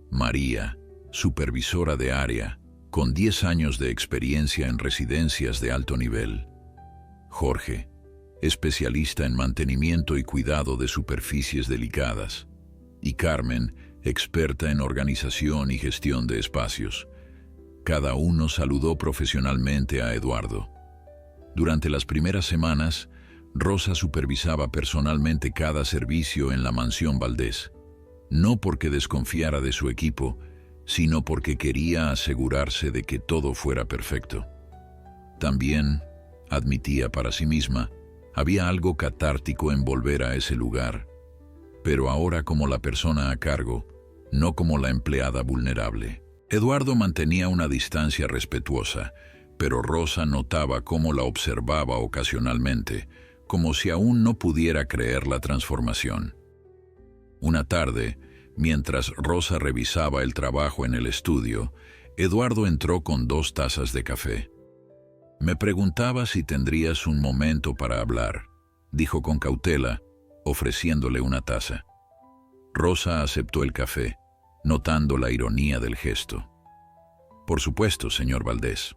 María, supervisora de área, con 10 años de experiencia en residencias de alto nivel. Jorge, especialista en mantenimiento y cuidado de superficies delicadas. Y Carmen, experta en organización y gestión de espacios». Cada uno saludó profesionalmente a Eduardo. Durante las primeras semanas, Rosa supervisaba personalmente cada servicio en la mansión Valdés, no porque desconfiara de su equipo, sino porque quería asegurarse de que todo fuera perfecto. También, admitía para sí misma, había algo catártico en volver a ese lugar, pero ahora como la persona a cargo, no como la empleada vulnerable. Eduardo mantenía una distancia respetuosa, pero Rosa notaba cómo la observaba ocasionalmente, como si aún no pudiera creer la transformación. Una tarde, mientras Rosa revisaba el trabajo en el estudio, Eduardo entró con 2 tazas de café. «Me preguntaba si tendrías un momento para hablar», dijo con cautela, ofreciéndole una taza. Rosa aceptó el café, notando la ironía del gesto. «Por supuesto, señor Valdés».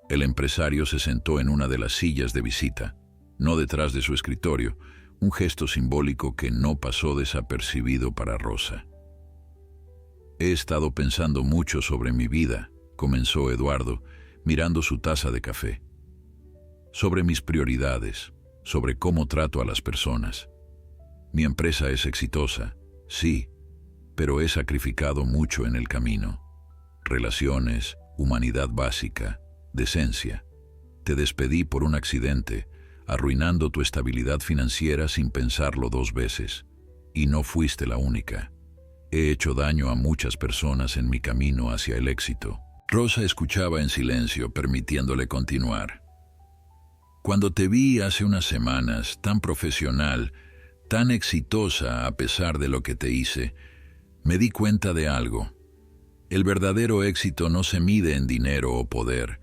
El empresario se sentó en una de las sillas de visita, no detrás de su escritorio, un gesto simbólico que no pasó desapercibido para Rosa. «He estado pensando mucho sobre mi vida», comenzó Eduardo, mirando su taza de café. «Sobre mis prioridades, sobre cómo trato a las personas. Mi empresa es exitosa, sí, pero he sacrificado mucho en el camino. Relaciones, humanidad básica, decencia. Te despedí por un accidente, arruinando tu estabilidad financiera sin pensarlo 2 veces. Y no fuiste la única. He hecho daño a muchas personas en mi camino hacia el éxito. Rosa escuchaba en silencio, permitiéndole continuar. Cuando te vi hace unas semanas, tan profesional, tan exitosa a pesar de lo que te hice, me di cuenta de algo. El verdadero éxito no se mide en dinero o poder,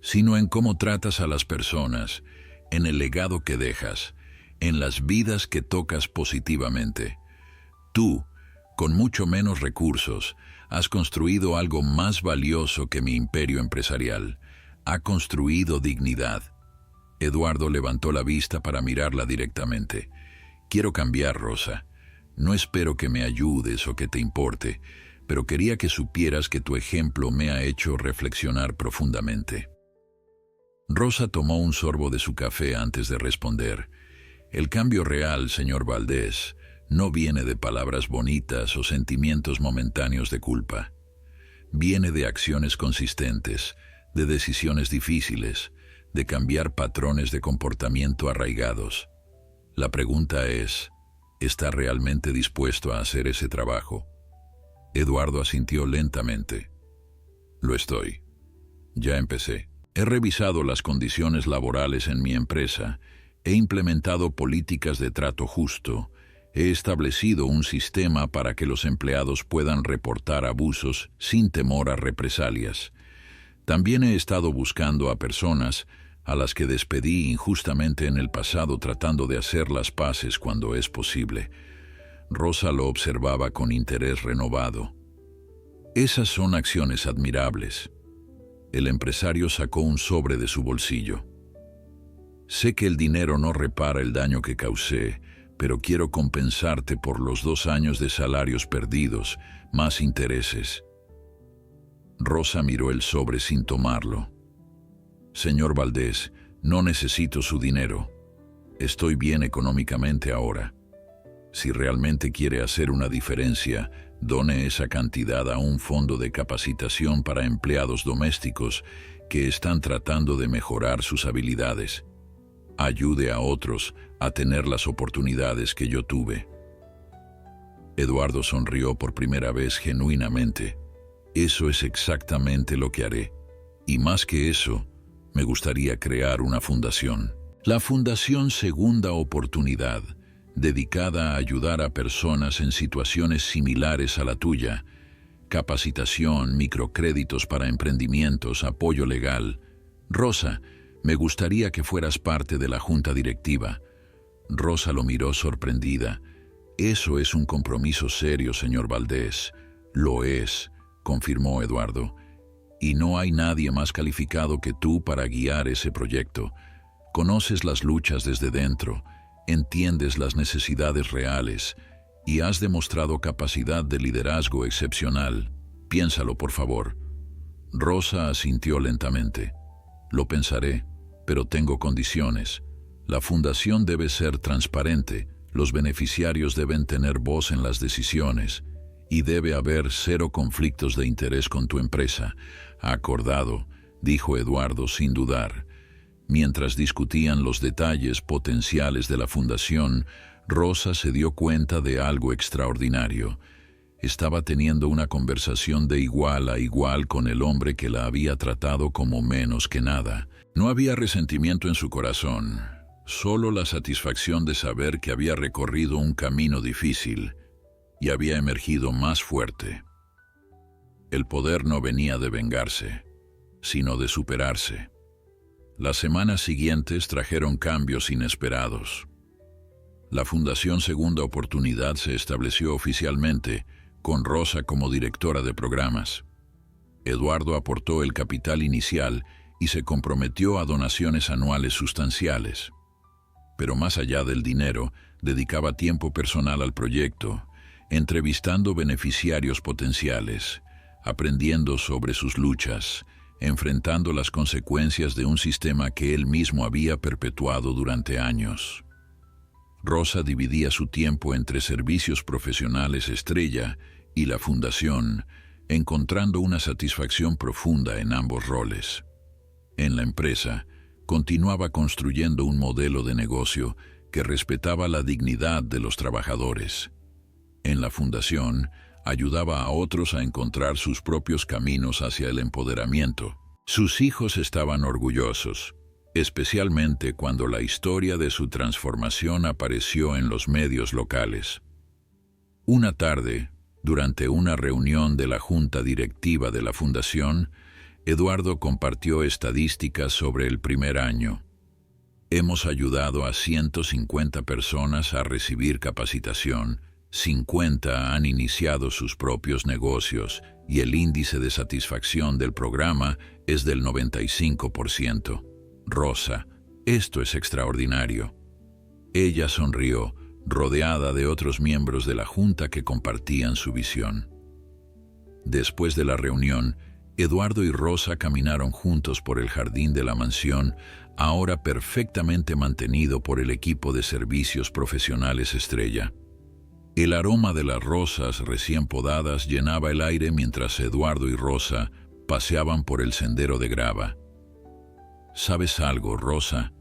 sino en cómo tratas a las personas, en el legado que dejas, en las vidas que tocas positivamente. Tú, con mucho menos recursos, has construido algo más valioso que mi imperio empresarial. Ha construido dignidad. Eduardo levantó la vista para mirarla directamente. Quiero cambiar, Rosa. No espero que me ayudes o que te importe, pero quería que supieras que tu ejemplo me ha hecho reflexionar profundamente. Rosa tomó un sorbo de su café antes de responder. El cambio real, señor Valdés, no viene de palabras bonitas o sentimientos momentáneos de culpa. Viene de acciones consistentes, de decisiones difíciles, de cambiar patrones de comportamiento arraigados. La pregunta es, ¿está realmente dispuesto a hacer ese trabajo? Eduardo asintió lentamente. Lo estoy. Ya empecé. He revisado las condiciones laborales en mi empresa, he implementado políticas de trato justo, he establecido un sistema para que los empleados puedan reportar abusos sin temor a represalias. También he estado buscando a personas a las que despedí injustamente en el pasado tratando de hacer las paces cuando es posible. Rosa lo observaba con interés renovado. Esas son acciones admirables. El empresario sacó un sobre de su bolsillo. Sé que el dinero no repara el daño que causé, pero quiero compensarte por los 2 años de salarios perdidos, más intereses. Rosa miró el sobre sin tomarlo. Señor Valdés, no necesito su dinero. Estoy bien económicamente ahora. Si realmente quiere hacer una diferencia, done esa cantidad a un fondo de capacitación para empleados domésticos que están tratando de mejorar sus habilidades. Ayude a otros a tener las oportunidades que yo tuve. Eduardo sonrió por primera vez genuinamente. Eso es exactamente lo que haré. Y más que eso, me gustaría crear una fundación. La Fundación Segunda Oportunidad, dedicada a ayudar a personas en situaciones similares a la tuya. Capacitación, microcréditos para emprendimientos, apoyo legal. Rosa, me gustaría que fueras parte de la junta directiva. Rosa lo miró sorprendida. Eso es un compromiso serio, señor Valdés. Lo es, confirmó Eduardo. Y no hay nadie más calificado que tú para guiar ese proyecto. Conoces las luchas desde dentro, entiendes las necesidades reales y has demostrado capacidad de liderazgo excepcional. Piénsalo, por favor. Rosa asintió lentamente. Lo pensaré, pero tengo condiciones. La fundación debe ser transparente, los beneficiarios deben tener voz en las decisiones y debe haber 0 conflictos de interés con tu empresa. Acordado, dijo Eduardo sin dudar. Mientras discutían los detalles potenciales de la fundación, Rosa se dio cuenta de algo extraordinario. Estaba teniendo una conversación de igual a igual con el hombre que la había tratado como menos que nada. No había resentimiento en su corazón, solo la satisfacción de saber que había recorrido un camino difícil y había emergido más fuerte. El poder no venía de vengarse, sino de superarse. Las semanas siguientes trajeron cambios inesperados. La Fundación Segunda Oportunidad se estableció oficialmente, con Rosa como directora de programas. Eduardo aportó el capital inicial y se comprometió a donaciones anuales sustanciales. Pero más allá del dinero, dedicaba tiempo personal al proyecto, entrevistando beneficiarios potenciales, aprendiendo sobre sus luchas, enfrentando las consecuencias de un sistema que él mismo había perpetuado durante años. Rosa dividía su tiempo entre servicios profesionales estrella y la fundación, encontrando una satisfacción profunda en ambos roles. En la empresa, continuaba construyendo un modelo de negocio que respetaba la dignidad de los trabajadores. En la fundación, ayudaba a otros a encontrar sus propios caminos hacia el empoderamiento. Sus hijos estaban orgullosos, especialmente cuando la historia de su transformación apareció en los medios locales. Una tarde, durante una reunión de la junta directiva de la fundación, Eduardo compartió estadísticas sobre el primer año. Hemos ayudado a 150 personas a recibir capacitación, 50 han iniciado sus propios negocios y el índice de satisfacción del programa es del 95%. Rosa, esto es extraordinario. Ella sonrió, rodeada de otros miembros de la junta que compartían su visión. Después de la reunión, Eduardo y Rosa caminaron juntos por el jardín de la mansión, ahora perfectamente mantenido por el equipo de servicios profesionales Estrella. El aroma de las rosas recién podadas llenaba el aire mientras Eduardo y Rosa paseaban por el sendero de grava. ¿Sabes algo, Rosa?,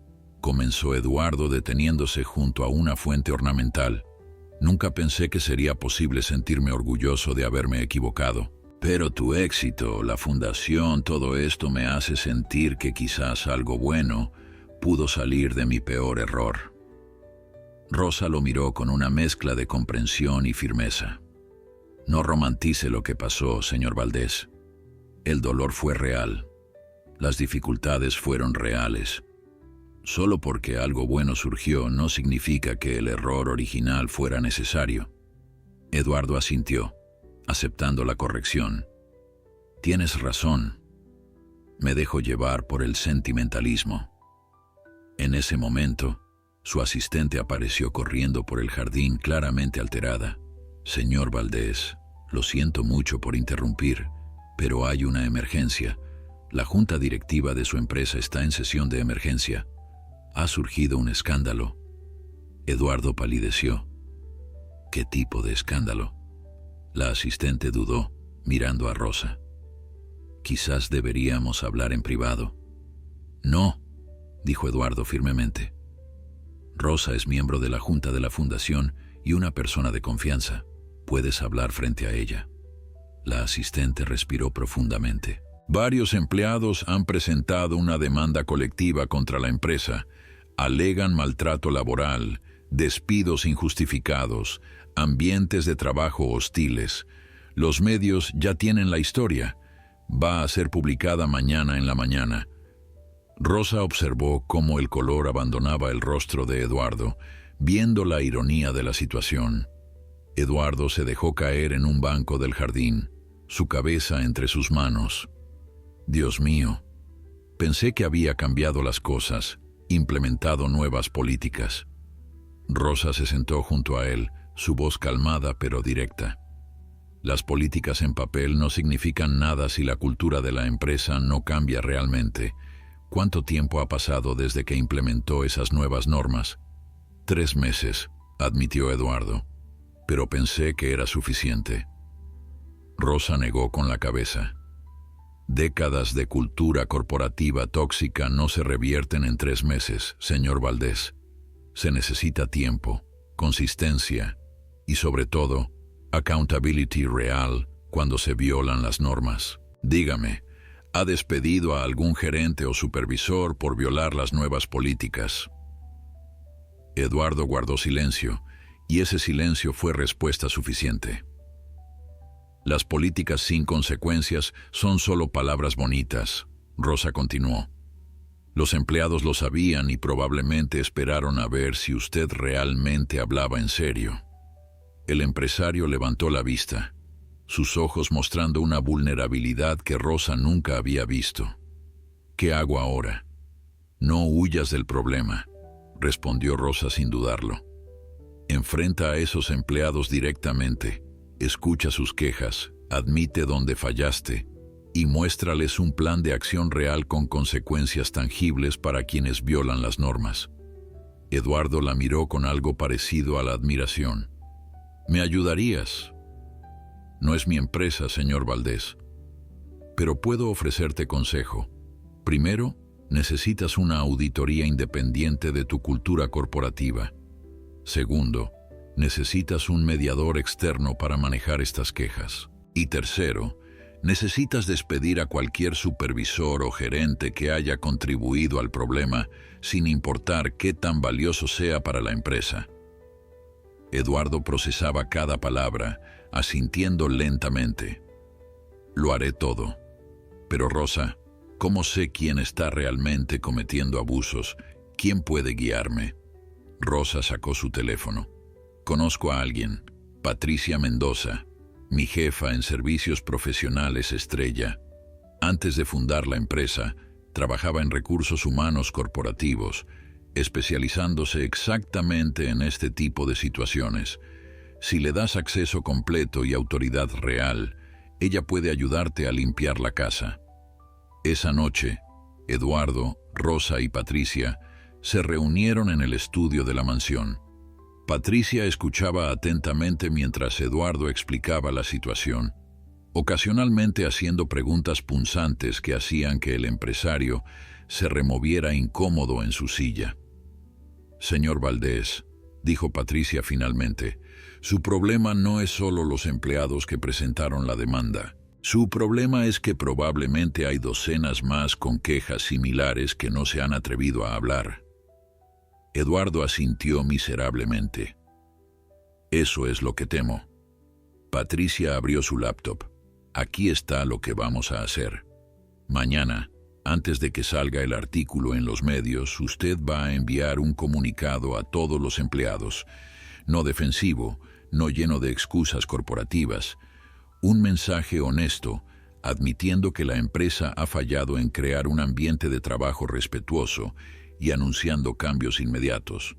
comenzó Eduardo deteniéndose junto a una fuente ornamental. Nunca pensé que sería posible sentirme orgulloso de haberme equivocado. Pero tu éxito, la fundación, todo esto me hace sentir que quizás algo bueno pudo salir de mi peor error. Rosa lo miró con una mezcla de comprensión y firmeza. No romantice lo que pasó, señor Valdés. El dolor fue real. Las dificultades fueron reales. Solo porque algo bueno surgió no significa que el error original fuera necesario. Eduardo asintió, aceptando la corrección. Tienes razón. Me dejo llevar por el sentimentalismo. En ese momento, su asistente apareció corriendo por el jardín claramente alterada. Señor Valdés, lo siento mucho por interrumpir, pero hay una emergencia. La junta directiva de su empresa está en sesión de emergencia. Ha surgido un escándalo. Eduardo palideció. ¿Qué tipo de escándalo? La asistente dudó, mirando a Rosa. Quizás deberíamos hablar en privado. No, dijo Eduardo firmemente. Rosa es miembro de la junta de la fundación y una persona de confianza. Puedes hablar frente a ella. La asistente respiró profundamente. Varios empleados han presentado una demanda colectiva contra la empresa. Alegan maltrato laboral, despidos injustificados, ambientes de trabajo hostiles. Los medios ya tienen la historia. Va a ser publicada mañana en la mañana. Rosa observó cómo el color abandonaba el rostro de Eduardo, viendo la ironía de la situación. Eduardo se dejó caer en un banco del jardín, su cabeza entre sus manos. Dios mío, pensé que había cambiado las cosas, implementado nuevas políticas. Rosa se sentó junto a él, su voz calmada pero directa. Las políticas en papel no significan nada si la cultura de la empresa no cambia realmente. ¿Cuánto tiempo ha pasado desde que implementó esas nuevas normas? 3 meses, admitió Eduardo, pero pensé que era suficiente. Rosa negó con la cabeza. Décadas de cultura corporativa tóxica no se revierten en 3 meses, señor Valdés. Se necesita tiempo, consistencia y, sobre todo, accountability real cuando se violan las normas. Dígame, ¿ha despedido a algún gerente o supervisor por violar las nuevas políticas? Eduardo guardó silencio, y ese silencio fue respuesta suficiente. Las políticas sin consecuencias son solo palabras bonitas, Rosa continuó. Los empleados lo sabían y probablemente esperaron a ver si usted realmente hablaba en serio. El empresario levantó la vista, sus ojos mostrando una vulnerabilidad que Rosa nunca había visto. ¿Qué hago ahora? No huyas del problema, respondió Rosa sin dudarlo. Enfrenta a esos empleados directamente, escucha sus quejas, admite dónde fallaste y muéstrales un plan de acción real con consecuencias tangibles para quienes violan las normas. Eduardo la miró con algo parecido a la admiración. ¿Me ayudarías? No es mi empresa, señor Valdés, pero puedo ofrecerte consejo. Primero, necesitas una auditoría independiente de tu cultura corporativa. Segundo, Necesitas un mediador externo para manejar estas quejas. Y tercero, necesitas despedir a cualquier supervisor o gerente que haya contribuido al problema, sin importar qué tan valioso sea para la empresa. Eduardo procesaba cada palabra, asintiendo lentamente. Lo haré todo. Pero Rosa, ¿cómo sé quién está realmente cometiendo abusos? ¿Quién puede guiarme? Rosa sacó su teléfono. Conozco a alguien, Patricia Mendoza, mi jefa en servicios profesionales estrella. Antes de fundar la empresa, trabajaba en recursos humanos corporativos, especializándose exactamente en este tipo de situaciones. Si le das acceso completo y autoridad real, ella puede ayudarte a limpiar la casa. Esa noche, Eduardo, Rosa y Patricia se reunieron en el estudio de la mansión. Patricia escuchaba atentamente mientras Eduardo explicaba la situación, ocasionalmente haciendo preguntas punzantes que hacían que el empresario se removiera incómodo en su silla. «Señor Valdés», dijo Patricia finalmente, «su problema no es solo los empleados que presentaron la demanda. Su problema es que probablemente hay docenas más con quejas similares que no se han atrevido a hablar». Eduardo asintió miserablemente. «Eso es lo que temo». Patricia abrió su laptop. «Aquí está lo que vamos a hacer. Mañana, antes de que salga el artículo en los medios, usted va a enviar un comunicado a todos los empleados, no defensivo, no lleno de excusas corporativas, un mensaje honesto, admitiendo que la empresa ha fallado en crear un ambiente de trabajo respetuoso y anunciando cambios inmediatos».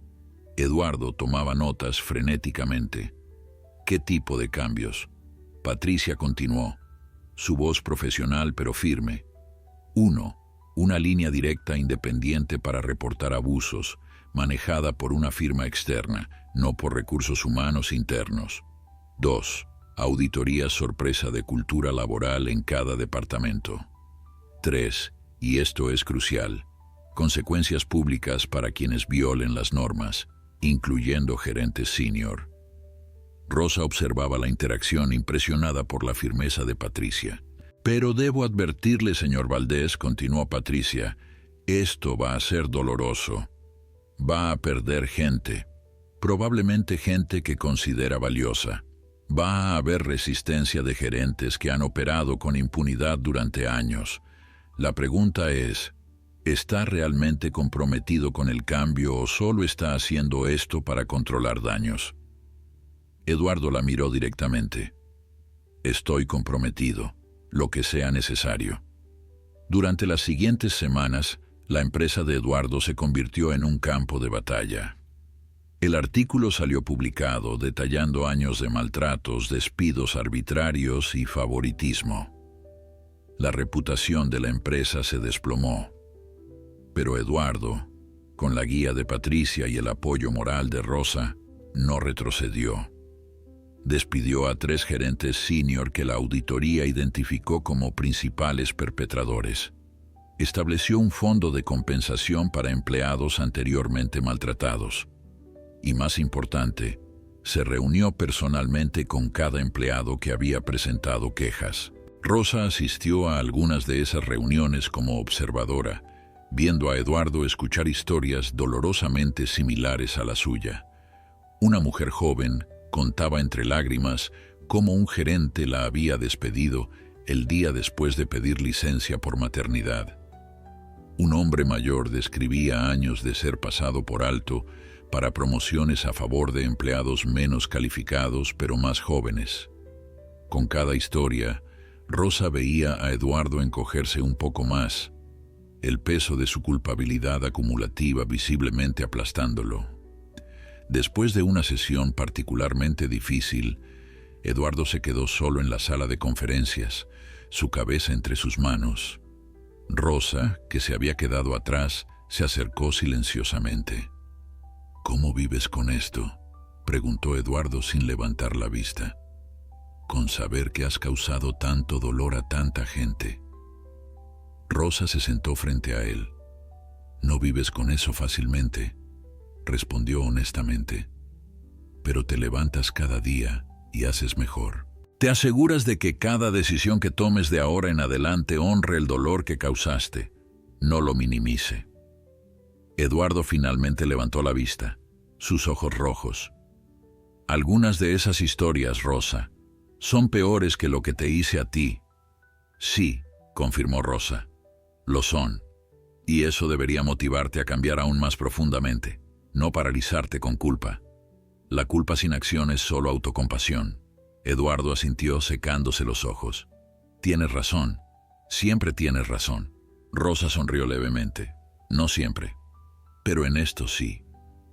Eduardo tomaba notas frenéticamente. «¿Qué tipo de cambios?». Patricia continuó, su voz profesional pero firme. 1. Una línea directa independiente para reportar abusos, manejada por una firma externa, no por recursos humanos internos. 2. Auditorías sorpresa de cultura laboral en cada departamento. 3. Y esto es crucial, consecuencias públicas para quienes violen las normas, incluyendo gerentes senior. Rosa observaba la interacción impresionada por la firmeza de Patricia. «Pero debo advertirle, señor Valdés», continuó Patricia, «esto va a ser doloroso. Va a perder gente, probablemente gente que considera valiosa. Va a haber resistencia de gerentes que han operado con impunidad durante años. La pregunta es, ¿está realmente comprometido con el cambio o solo está haciendo esto para controlar daños?». Eduardo la miró directamente. «Estoy comprometido, lo que sea necesario». Durante las siguientes semanas, la empresa de Eduardo se convirtió en un campo de batalla. El artículo salió publicado detallando años de maltratos, despidos arbitrarios y favoritismo. La reputación de la empresa se desplomó. Pero Eduardo, con la guía de Patricia y el apoyo moral de Rosa, no retrocedió. Despidió a 3 gerentes senior que la auditoría identificó como principales perpetradores. Estableció un fondo de compensación para empleados anteriormente maltratados. Y más importante, se reunió personalmente con cada empleado que había presentado quejas. Rosa asistió a algunas de esas reuniones como observadora, viendo a Eduardo escuchar historias dolorosamente similares a la suya. Una mujer joven contaba entre lágrimas cómo un gerente la había despedido el día después de pedir licencia por maternidad. Un hombre mayor describía años de ser pasado por alto para promociones a favor de empleados menos calificados pero más jóvenes. Con cada historia, Rosa veía a Eduardo encogerse un poco más, el peso de su culpabilidad acumulativa visiblemente aplastándolo. Después de una sesión particularmente difícil, Eduardo se quedó solo en la sala de conferencias, su cabeza entre sus manos. Rosa, que se había quedado atrás, se acercó silenciosamente. «¿Cómo vives con esto?», preguntó Eduardo sin levantar la vista. «Con saber que has causado tanto dolor a tanta gente». Rosa se sentó frente a él. «No vives con eso fácilmente», respondió honestamente. pero te levantas cada día y haces mejor. Te aseguras de que cada decisión que tomes de ahora en adelante honre el dolor que causaste, no lo minimice. Eduardo finalmente levantó la vista, sus ojos rojos. Algunas de esas historias, Rosa, son peores que lo que te hice a ti. Sí, confirmó Rosa, lo son. Y eso debería motivarte a cambiar aún más profundamente, no paralizarte con culpa. La culpa sin acción es solo autocompasión. Eduardo asintió secándose los ojos. Tienes razón, siempre tienes razón. Rosa sonrió levemente. No siempre, pero en esto sí.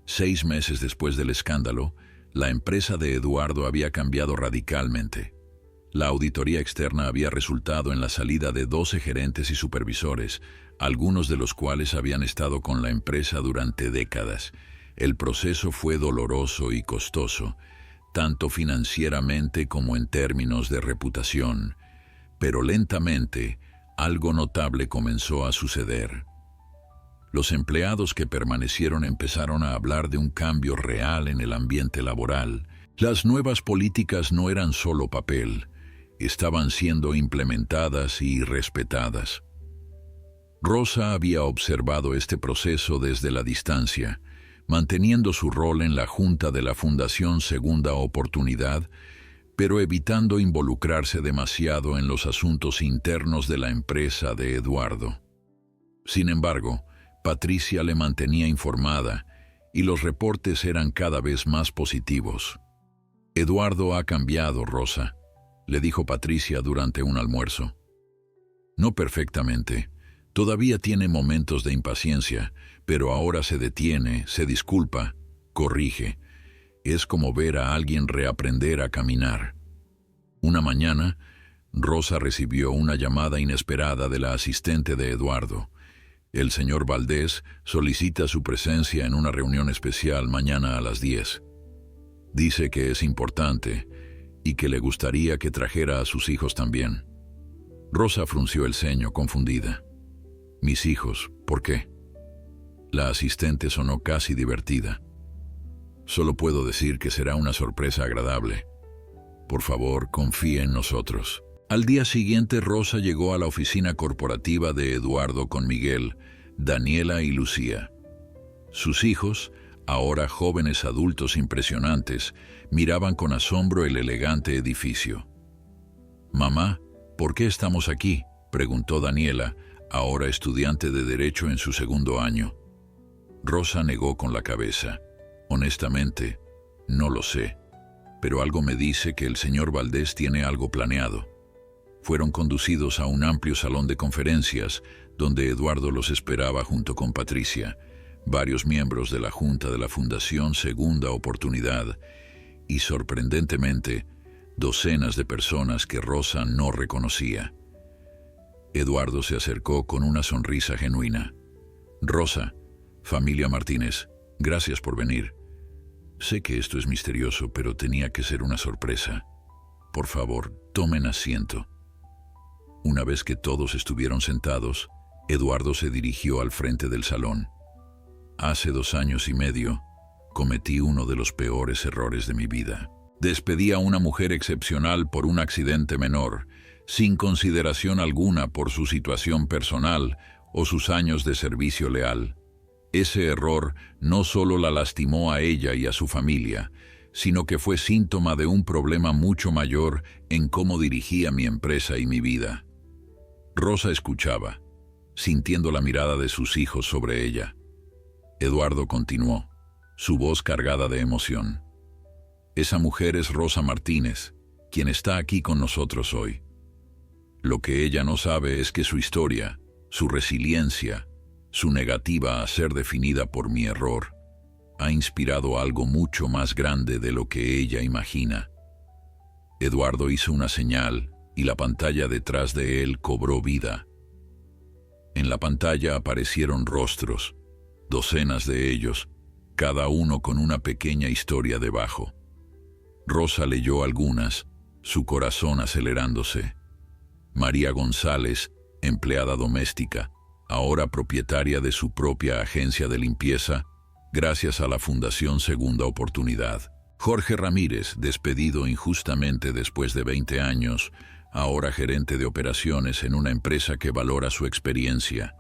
6 meses después del escándalo, la empresa de Eduardo había cambiado radicalmente. La auditoría externa había resultado en la salida de 12 gerentes y supervisores, algunos de los cuales habían estado con la empresa durante décadas. El proceso fue doloroso y costoso, tanto financieramente como en términos de reputación, pero lentamente algo notable comenzó a suceder. Los empleados que permanecieron empezaron a hablar de un cambio real en el ambiente laboral. Las nuevas políticas no eran solo papel, estaban siendo implementadas y respetadas. Rosa había observado este proceso desde la distancia, manteniendo su rol en la junta de la Fundación Segunda Oportunidad, pero evitando involucrarse demasiado en los asuntos internos de la empresa de Eduardo. Sin embargo, Patricia le mantenía informada y los reportes eran cada vez más positivos. Eduardo ha cambiado, Rosa, le dijo Patricia durante un almuerzo. No perfectamente. Todavía tiene momentos de impaciencia, pero ahora se detiene, se disculpa, corrige. Es como ver a alguien reaprender a caminar. Una mañana, Rosa recibió una llamada inesperada de la asistente de Eduardo. El señor Valdés solicita su presencia en una reunión especial mañana a las 10. Dice que es importante y que le gustaría que trajera a sus hijos también. Rosa frunció el ceño, confundida. Mis hijos, ¿por qué? La asistente sonó casi divertida. Solo puedo decir que será una sorpresa agradable. Por favor, confíe en nosotros. Al día siguiente, Rosa llegó a la oficina corporativa de Eduardo con Miguel, Daniela y Lucía. Sus hijos, ahora jóvenes adultos impresionantes, miraban con asombro el elegante edificio. «Mamá, ¿por qué estamos aquí?», preguntó Daniela, ahora estudiante de Derecho en su 2º año. Rosa negó con la cabeza. Honestamente, no lo sé, pero algo me dice que el señor Valdés tiene algo planeado. Fueron conducidos a un amplio salón de conferencias, donde Eduardo los esperaba junto con Patricia, varios miembros de la Junta de la Fundación Segunda Oportunidad y, sorprendentemente, docenas de personas que Rosa no reconocía. Eduardo se acercó con una sonrisa genuina. «Rosa, familia Martínez, gracias por venir. Sé que esto es misterioso, pero tenía que ser una sorpresa. Por favor, tomen asiento». Una vez que todos estuvieron sentados, Eduardo se dirigió al frente del salón. «Hace 2 años y medio, cometí uno de los peores errores de mi vida. Despedí a una mujer excepcional por un accidente menor, sin consideración alguna por su situación personal o sus años de servicio leal. Ese error no solo la lastimó a ella y a su familia, sino que fue síntoma de un problema mucho mayor en cómo dirigía mi empresa y mi vida». Rosa escuchaba, sintiendo la mirada de sus hijos sobre ella. Eduardo continuó, su voz cargada de emoción. «Esa mujer es Rosa Martínez, quien está aquí con nosotros hoy. Lo que ella no sabe es que su historia, su resiliencia, su negativa a ser definida por mi error, ha inspirado algo mucho más grande de lo que ella imagina». Eduardo hizo una señal y la pantalla detrás de él cobró vida. En la pantalla aparecieron rostros, docenas de ellos, cada uno con una pequeña historia debajo. Rosa leyó algunas, su corazón acelerándose. María González, empleada doméstica, ahora propietaria de su propia agencia de limpieza, gracias a la Fundación Segunda Oportunidad. Jorge Ramírez, despedido injustamente después de 20 años, ahora gerente de operaciones en una empresa que valora su experiencia.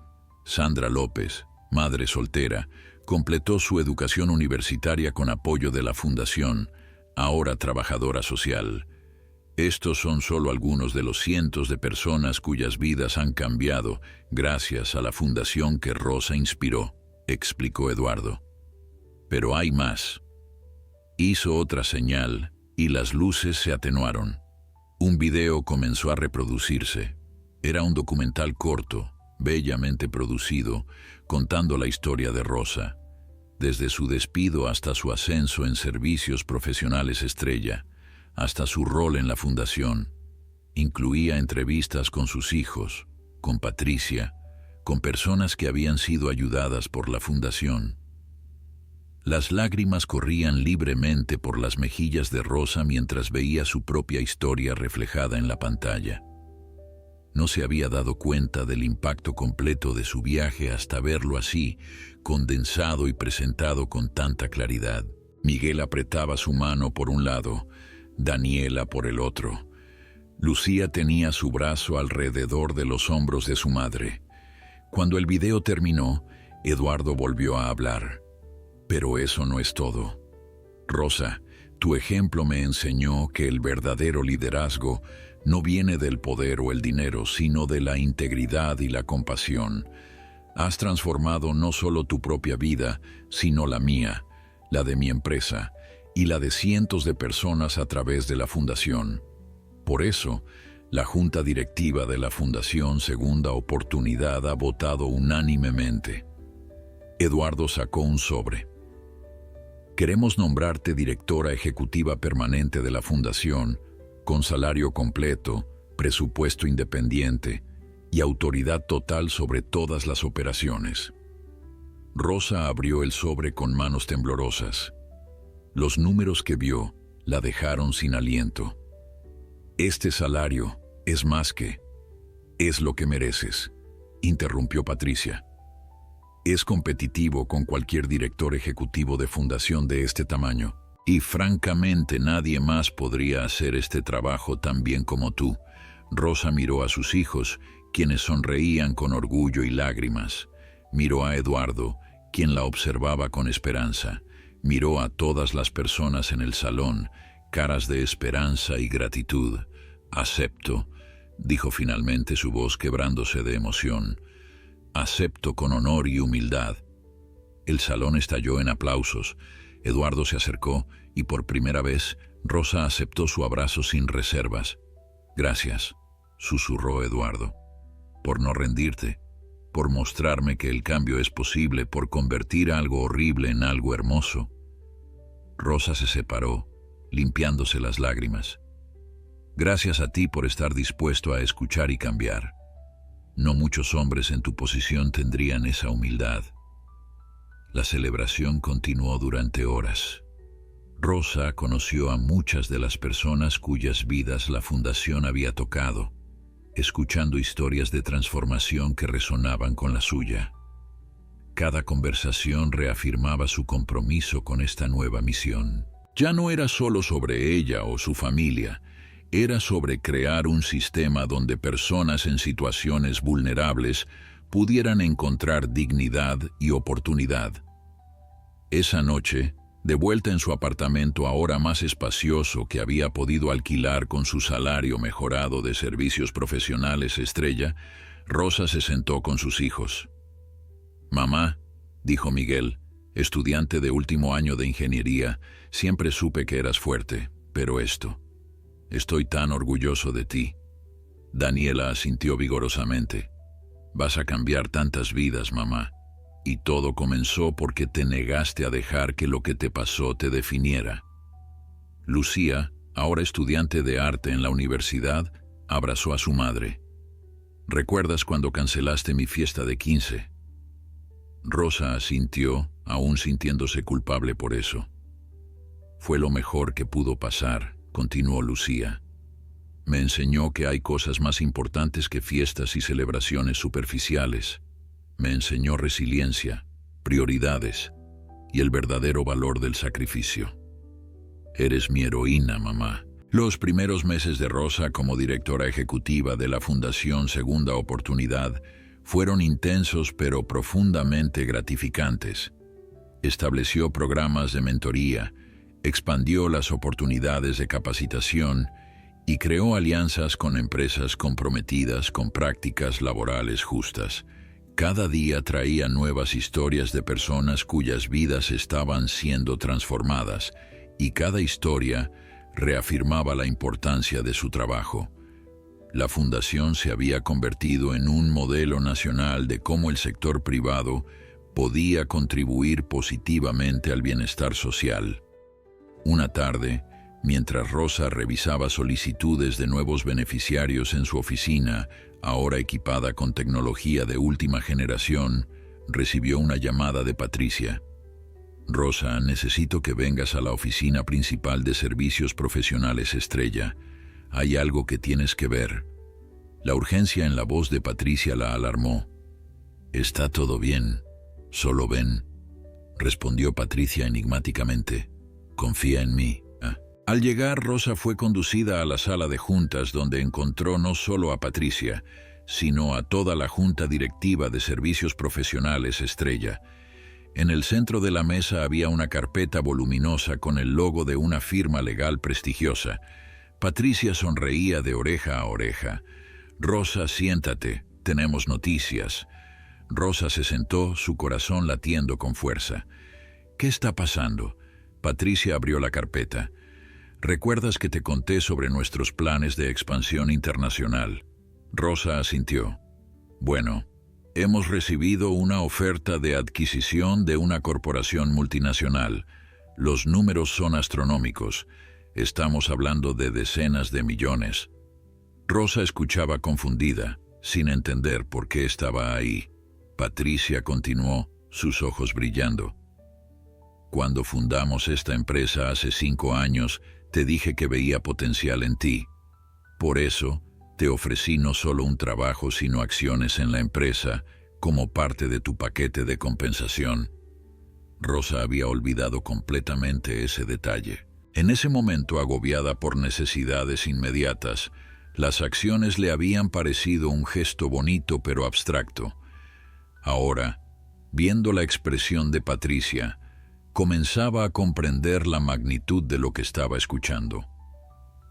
Sandra López, madre soltera, completó su educación universitaria con apoyo de la Fundación, ahora trabajadora social. Estos son solo algunos de los cientos de personas cuyas vidas han cambiado gracias a la fundación que Rosa inspiró, explicó Eduardo. Pero hay más. Hizo otra señal y las luces se atenuaron. Un video comenzó a reproducirse. Era un documental corto, bellamente producido, contando la historia de Rosa, desde su despido hasta su ascenso en servicios profesionales estrella, hasta su rol en la fundación. Incluía entrevistas con sus hijos, con Patricia, con personas que habían sido ayudadas por la fundación. Las lágrimas corrían libremente por las mejillas de Rosa mientras veía su propia historia reflejada en la pantalla. No se había dado cuenta del impacto completo de su viaje hasta verlo así, condensado y presentado con tanta claridad. Miguel apretaba su mano por un lado, Daniela por el otro. Lucía tenía su brazo alrededor de los hombros de su madre. Cuando el video terminó, Eduardo volvió a hablar. Pero eso no es todo. Rosa, tu ejemplo me enseñó que el verdadero liderazgo no viene del poder o el dinero, sino de la integridad y la compasión. Has transformado no solo tu propia vida, sino la mía, la de mi empresa, y la de cientos de personas a través de la Fundación. Por eso, la Junta Directiva de la Fundación Segunda Oportunidad ha votado unánimemente. Eduardo sacó un sobre. Queremos nombrarte directora ejecutiva permanente de la Fundación, con salario completo, presupuesto independiente y autoridad total sobre todas las operaciones. Rosa abrió el sobre con manos temblorosas. Los números que vio la dejaron sin aliento. Este salario es más que... Es lo que mereces, interrumpió Patricia. Es competitivo con cualquier director ejecutivo de fundación de este tamaño. Y francamente nadie más podría hacer este trabajo tan bien como tú. Rosa miró a sus hijos, quienes sonreían con orgullo y lágrimas. Miró a Eduardo, quien la observaba con esperanza. Miró a todas las personas en el salón, caras de esperanza y gratitud. Acepto, dijo finalmente, su voz quebrándose de emoción. Acepto con honor y humildad. El salón estalló en aplausos. Eduardo se acercó y por primera vez Rosa aceptó su abrazo sin reservas. Gracias, susurró Eduardo, por no rendirte, por mostrarme que el cambio es posible, por convertir algo horrible en algo hermoso. Rosa se separó, limpiándose las lágrimas. Gracias a ti por estar dispuesto a escuchar y cambiar. No muchos hombres en tu posición tendrían esa humildad. La celebración continuó durante horas. Rosa conoció a muchas de las personas cuyas vidas la fundación había tocado, escuchando historias de transformación que resonaban con la suya. Cada conversación reafirmaba su compromiso con esta nueva misión. Ya no era solo sobre ella o su familia, era sobre crear un sistema donde personas en situaciones vulnerables pudieran encontrar dignidad y oportunidad. Esa noche, de vuelta en su apartamento ahora más espacioso que había podido alquilar con su salario mejorado de servicios profesionales estrella, Rosa se sentó con sus hijos. «Mamá», dijo Miguel, estudiante de último año de ingeniería, «siempre supe que eras fuerte, pero esto... Estoy tan orgulloso de ti». Daniela asintió vigorosamente. «Vas a cambiar tantas vidas, mamá. Y todo comenzó porque te negaste a dejar que lo que te pasó te definiera». Lucía, ahora estudiante de arte en la universidad, abrazó a su madre. «¿Recuerdas cuando cancelaste mi fiesta de 15? Rosa asintió, aún sintiéndose culpable por eso. «Fue lo mejor que pudo pasar», continuó Lucía. «Me enseñó que hay cosas más importantes que fiestas y celebraciones superficiales. Me enseñó resiliencia, prioridades y el verdadero valor del sacrificio». Eres mi heroína, mamá. Los primeros meses de Rosa como directora ejecutiva de la Fundación Segunda Oportunidad fueron intensos pero profundamente gratificantes. Estableció programas de mentoría, expandió las oportunidades de capacitación y creó alianzas con empresas comprometidas con prácticas laborales justas. Cada día traía nuevas historias de personas cuyas vidas estaban siendo transformadas, y cada historia reafirmaba la importancia de su trabajo. La fundación se había convertido en un modelo nacional de cómo el sector privado podía contribuir positivamente al bienestar social. Una tarde, mientras Rosa revisaba solicitudes de nuevos beneficiarios en su oficina, ahora equipada con tecnología de última generación, recibió una llamada de Patricia. Rosa, necesito que vengas a la oficina principal de Servicios Profesionales Estrella. Hay algo que tienes que ver. La urgencia en la voz de Patricia la alarmó. Está todo bien, solo ven, respondió Patricia enigmáticamente. Confía en mí. Al llegar, Rosa fue conducida a la sala de juntas donde encontró no solo a Patricia, sino a toda la junta directiva de Servicios Profesionales Estrella. En el centro de la mesa había una carpeta voluminosa con el logo de una firma legal prestigiosa. Patricia sonreía de oreja a oreja. Rosa, siéntate, tenemos noticias. Rosa se sentó, su corazón latiendo con fuerza. ¿Qué está pasando? Patricia abrió la carpeta. ¿Recuerdas que te conté sobre nuestros planes de expansión internacional? Rosa asintió. Bueno, hemos recibido una oferta de adquisición de una corporación multinacional. Los números son astronómicos. Estamos hablando de decenas de millones. Rosa escuchaba confundida, sin entender por qué estaba ahí. Patricia continuó, sus ojos brillando. Cuando fundamos esta empresa hace 5 años, te dije que veía potencial en ti. Por eso, te ofrecí no solo un trabajo, sino acciones en la empresa, como parte de tu paquete de compensación. Rosa había olvidado completamente ese detalle. En ese momento, agobiada por necesidades inmediatas, las acciones le habían parecido un gesto bonito pero abstracto. Ahora, viendo la expresión de Patricia, comenzaba a comprender la magnitud de lo que estaba escuchando.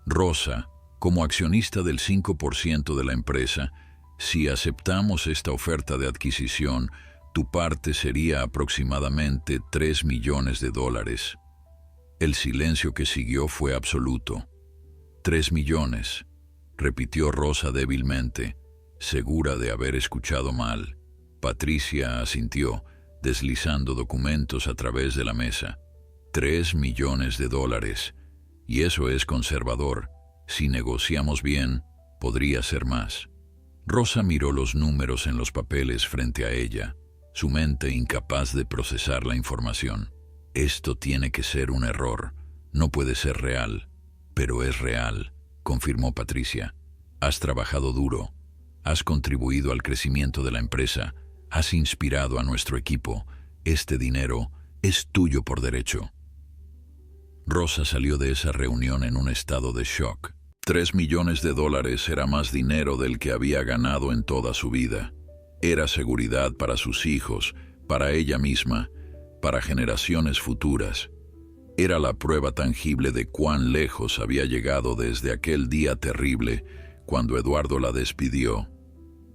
Rosa, como accionista del 5% de la empresa, si aceptamos esta oferta de adquisición, tu parte sería aproximadamente $3 millones. El silencio que siguió fue absoluto. 3 millones, repitió Rosa débilmente, segura de haber escuchado mal. Patricia asintió, deslizando documentos a través de la mesa. $3 millones. Y eso es conservador. Si negociamos bien, podría ser más. Rosa miró los números en los papeles frente a ella, su mente incapaz de procesar la información. Esto tiene que ser un error. No puede ser real. Pero es real, confirmó Patricia. Has trabajado duro. Has contribuido al crecimiento de la empresa. Has inspirado a nuestro equipo. Este dinero es tuyo por derecho. Rosa salió de esa reunión en un estado de shock. $3 millones era más dinero del que había ganado en toda su vida. Era seguridad para sus hijos, para ella misma, para generaciones futuras. Era la prueba tangible de cuán lejos había llegado desde aquel día terrible cuando Eduardo la despidió.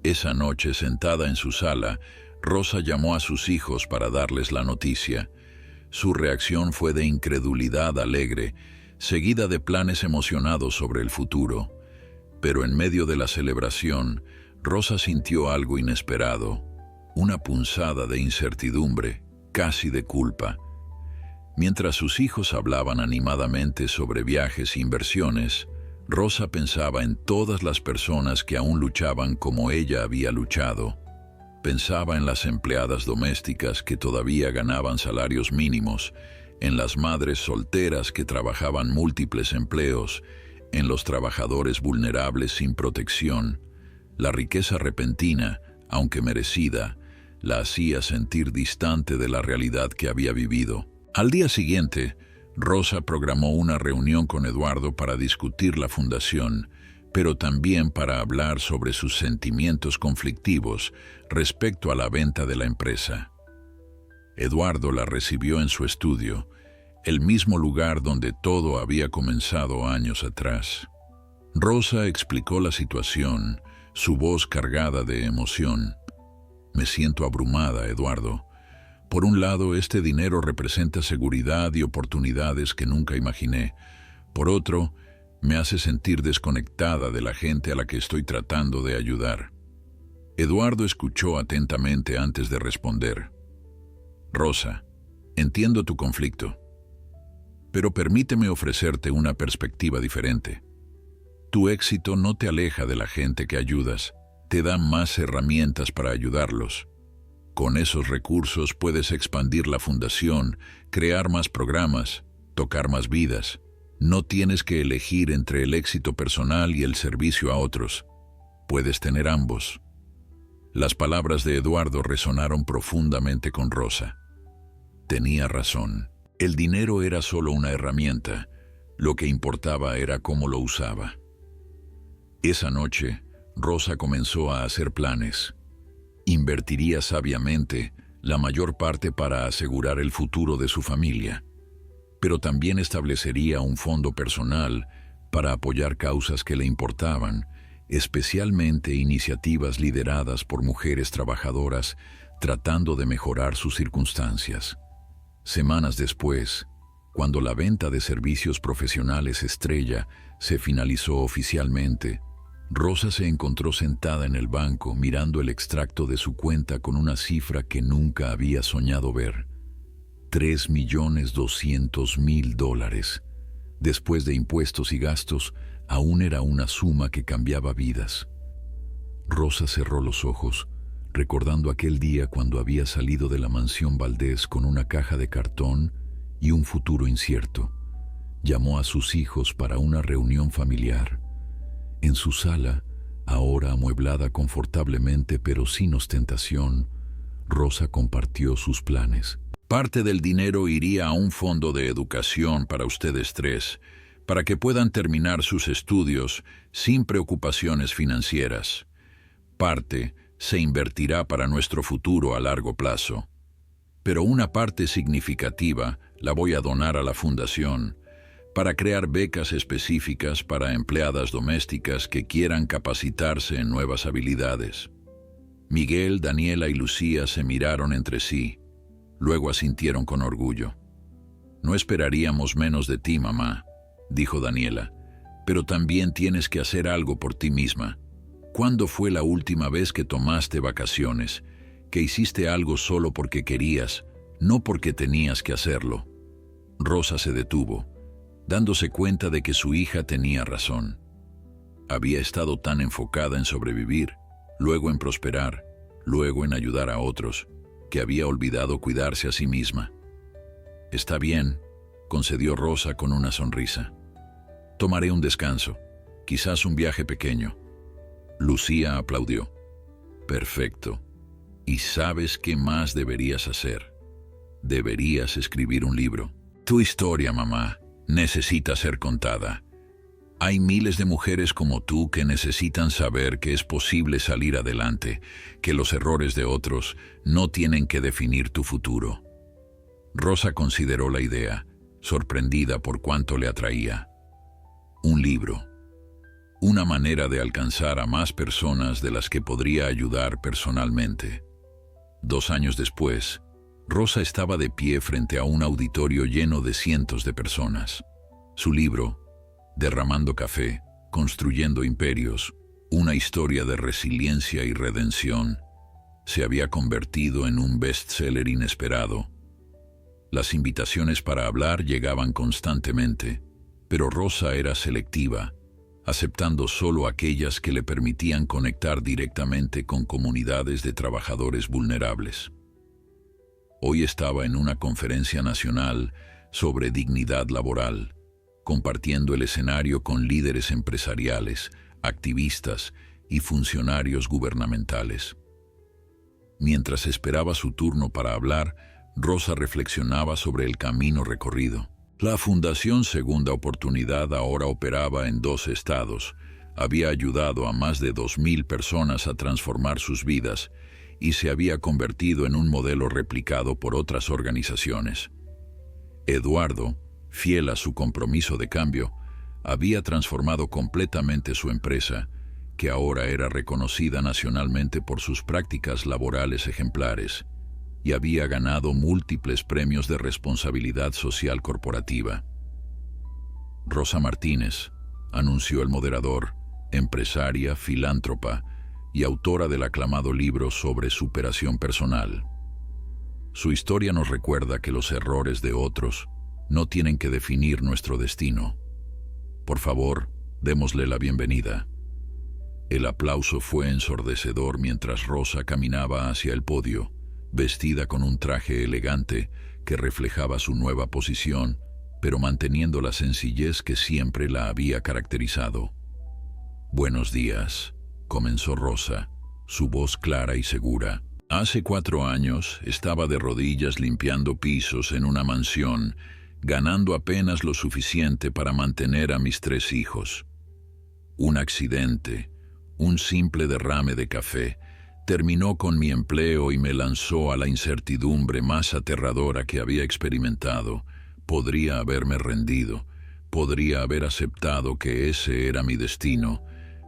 Esa noche, sentada en su sala, Rosa llamó a sus hijos para darles la noticia. Su reacción fue de incredulidad alegre, seguida de planes emocionados sobre el futuro. Pero en medio de la celebración, Rosa sintió algo inesperado, una punzada de incertidumbre, casi de culpa. Mientras sus hijos hablaban animadamente sobre viajes e inversiones, Rosa pensaba en todas las personas que aún luchaban como ella había luchado. Pensaba en las empleadas domésticas que todavía ganaban salarios mínimos, en las madres solteras que trabajaban múltiples empleos, en los trabajadores vulnerables sin protección. La riqueza repentina, aunque merecida, la hacía sentir distante de la realidad que había vivido. Al día siguiente, Rosa programó una reunión con Eduardo para discutir la fundación, pero también para hablar sobre sus sentimientos conflictivos respecto a la venta de la empresa. Eduardo la recibió en su estudio, el mismo lugar donde todo había comenzado años atrás. Rosa explicó la situación, su voz cargada de emoción. Me siento abrumada, Eduardo. Por un lado, este dinero representa seguridad y oportunidades que nunca imaginé. Por otro, me hace sentir desconectada de la gente a la que estoy tratando de ayudar. Eduardo escuchó atentamente antes de responder. Rosa, entiendo tu conflicto, pero permíteme ofrecerte una perspectiva diferente. Tu éxito no te aleja de la gente que ayudas, te da más herramientas para ayudarlos. Con esos recursos puedes expandir la fundación, crear más programas, tocar más vidas. No tienes que elegir entre el éxito personal y el servicio a otros. Puedes tener ambos. Las palabras de Eduardo resonaron profundamente con Rosa. Tenía razón. El dinero era solo una herramienta. Lo que importaba era cómo lo usaba. Esa noche, Rosa comenzó a hacer planes. Invertiría sabiamente la mayor parte para asegurar el futuro de su familia, pero también establecería un fondo personal para apoyar causas que le importaban, especialmente iniciativas lideradas por mujeres trabajadoras tratando de mejorar sus circunstancias. Semanas después, cuando la venta de servicios profesionales Estrella se finalizó oficialmente, Rosa se encontró sentada en el banco mirando el extracto de su cuenta con una cifra que nunca había soñado ver. $3.200.000. Después de impuestos y gastos, aún era una suma que cambiaba vidas. Rosa cerró los ojos, recordando aquel día cuando había salido de la mansión Valdés con una caja de cartón y un futuro incierto. Llamó a sus hijos para una reunión familiar. En su sala, ahora amueblada confortablemente pero sin ostentación, Rosa compartió sus planes. Parte del dinero iría a un fondo de educación para ustedes tres, para que puedan terminar sus estudios sin preocupaciones financieras. Parte se invertirá para nuestro futuro a largo plazo. Pero una parte significativa la voy a donar a la fundación, para crear becas específicas para empleadas domésticas que quieran capacitarse en nuevas habilidades. Miguel, Daniela y Lucía se miraron entre sí. Luego asintieron con orgullo. No esperaríamos menos de ti, mamá, dijo Daniela, pero también tienes que hacer algo por ti misma. ¿Cuándo fue la última vez que tomaste vacaciones, que hiciste algo solo porque querías, no porque tenías que hacerlo? Rosa se detuvo, dándose cuenta de que su hija tenía razón. Había estado tan enfocada en sobrevivir, luego en prosperar, luego en ayudar a otros, que había olvidado cuidarse a sí misma. Está bien, concedió Rosa con una sonrisa. Tomaré un descanso, quizás un viaje pequeño. Lucía aplaudió. Perfecto. ¿Y sabes qué más deberías hacer? Deberías escribir un libro. Tu historia, mamá, necesita ser contada. Hay miles de mujeres como tú que necesitan saber que es posible salir adelante, que los errores de otros no tienen que definir tu futuro. Rosa consideró la idea, sorprendida por cuánto le atraía. Un libro. Una manera de alcanzar a más personas de las que podría ayudar personalmente. 2 años después, Rosa estaba de pie frente a un auditorio lleno de cientos de personas. Su libro, Derramando Café, Construyendo Imperios, una historia de resiliencia y redención, se había convertido en un bestseller inesperado. Las invitaciones para hablar llegaban constantemente, pero Rosa era selectiva, aceptando solo aquellas que le permitían conectar directamente con comunidades de trabajadores vulnerables. Hoy estaba en una conferencia nacional sobre dignidad laboral, compartiendo el escenario con líderes empresariales, activistas y funcionarios gubernamentales. Mientras esperaba su turno para hablar, Rosa reflexionaba sobre el camino recorrido. La Fundación Segunda Oportunidad ahora operaba en 2 estados, había ayudado a más de 2.000 personas a transformar sus vidas y se había convertido en un modelo replicado por otras organizaciones. Eduardo, fiel a su compromiso de cambio, había transformado completamente su empresa, que ahora era reconocida nacionalmente por sus prácticas laborales ejemplares, y había ganado múltiples premios de responsabilidad social corporativa. Rosa Martínez, anunció el moderador, empresaria, filántropa y autora del aclamado libro sobre superación personal. Su historia nos recuerda que los errores de otros no tienen que definir nuestro destino. Por favor, démosle la bienvenida. El aplauso fue ensordecedor mientras Rosa caminaba hacia el podio, vestida con un traje elegante que reflejaba su nueva posición, pero manteniendo la sencillez que siempre la había caracterizado. «Buenos días», comenzó Rosa, su voz clara y segura. Hace 4 años estaba de rodillas limpiando pisos en una mansión, ganando apenas lo suficiente para mantener a mis 3 hijos. Un accidente, un simple derrame de café, terminó con mi empleo y me lanzó a la incertidumbre más aterradora que había experimentado. Podría haberme rendido, podría haber aceptado que ese era mi destino,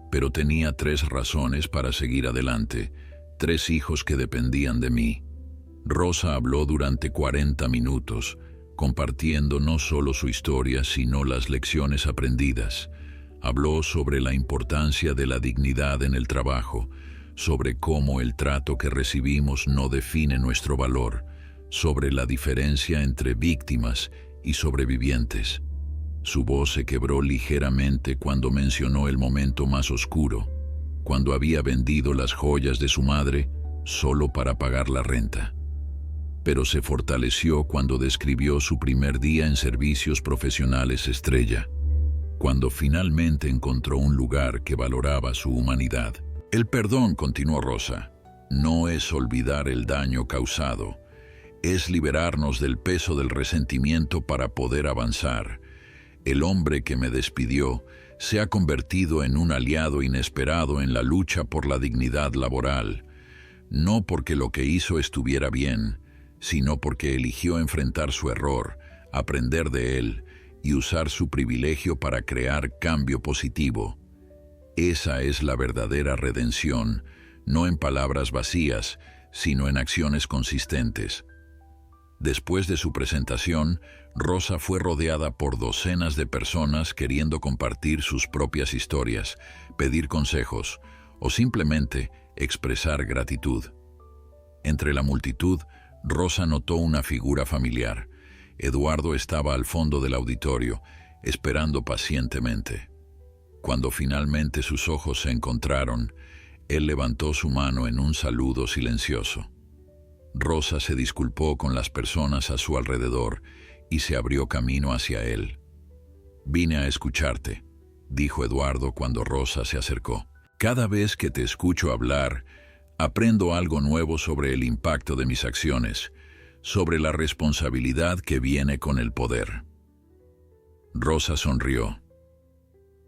pero tenía 3 razones para seguir adelante, 3 hijos que dependían de mí. Rosa habló durante 40 minutos, compartiendo no solo su historia, sino las lecciones aprendidas. Habló sobre la importancia de la dignidad en el trabajo, sobre cómo el trato que recibimos no define nuestro valor, sobre la diferencia entre víctimas y sobrevivientes. Su voz se quebró ligeramente cuando mencionó el momento más oscuro, cuando había vendido las joyas de su madre solo para pagar la renta. Pero se fortaleció cuando describió su primer día en servicios profesionales estrella, cuando finalmente encontró un lugar que valoraba su humanidad. El perdón, continuó Rosa, no es olvidar el daño causado, es liberarnos del peso del resentimiento para poder avanzar. El hombre que me despidió se ha convertido en un aliado inesperado en la lucha por la dignidad laboral, no porque lo que hizo estuviera bien, sino porque eligió enfrentar su error, aprender de él y usar su privilegio para crear cambio positivo. Esa es la verdadera redención, no en palabras vacías, sino en acciones consistentes. Después de su presentación, Rosa fue rodeada por docenas de personas queriendo compartir sus propias historias, pedir consejos o simplemente expresar gratitud. Entre la multitud, Rosa notó una figura familiar. Eduardo estaba al fondo del auditorio, esperando pacientemente. Cuando finalmente sus ojos se encontraron, él levantó su mano en un saludo silencioso. Rosa se disculpó con las personas a su alrededor y se abrió camino hacia él. «Vine a escucharte», dijo Eduardo cuando Rosa se acercó. «Cada vez que te escucho hablar, aprendo algo nuevo sobre el impacto de mis acciones, sobre la responsabilidad que viene con el poder». Rosa sonrió.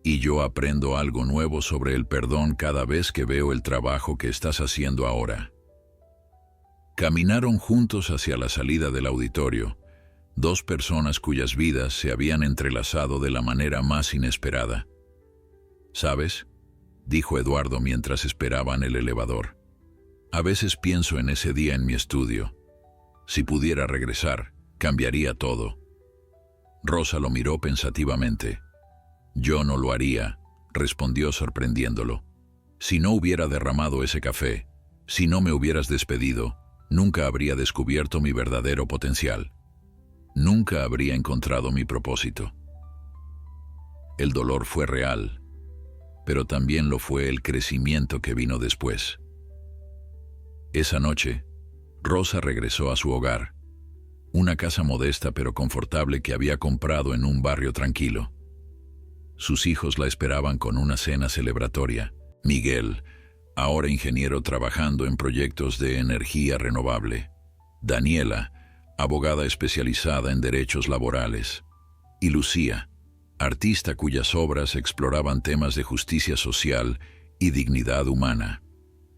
«Y yo aprendo algo nuevo sobre el perdón cada vez que veo el trabajo que estás haciendo ahora». Caminaron juntos hacia la salida del auditorio, 2 personas cuyas vidas se habían entrelazado de la manera más inesperada. «¿Sabes?», dijo Eduardo mientras esperaban el elevador. «A veces pienso en ese día en mi estudio. Si pudiera regresar, cambiaría todo». Rosa lo miró pensativamente. «Yo no lo haría», respondió sorprendiéndolo. «Si no hubiera derramado ese café, si no me hubieras despedido, nunca habría descubierto mi verdadero potencial. Nunca habría encontrado mi propósito». El dolor fue real, pero también lo fue el crecimiento que vino después. Esa noche, Rosa regresó a su hogar, una casa modesta pero confortable que había comprado en un barrio tranquilo. Sus hijos la esperaban con una cena celebratoria. Miguel, ahora ingeniero trabajando en proyectos de energía renovable. Daniela, abogada especializada en derechos laborales. y Lucía, artista cuyas obras exploraban temas de justicia social y dignidad humana.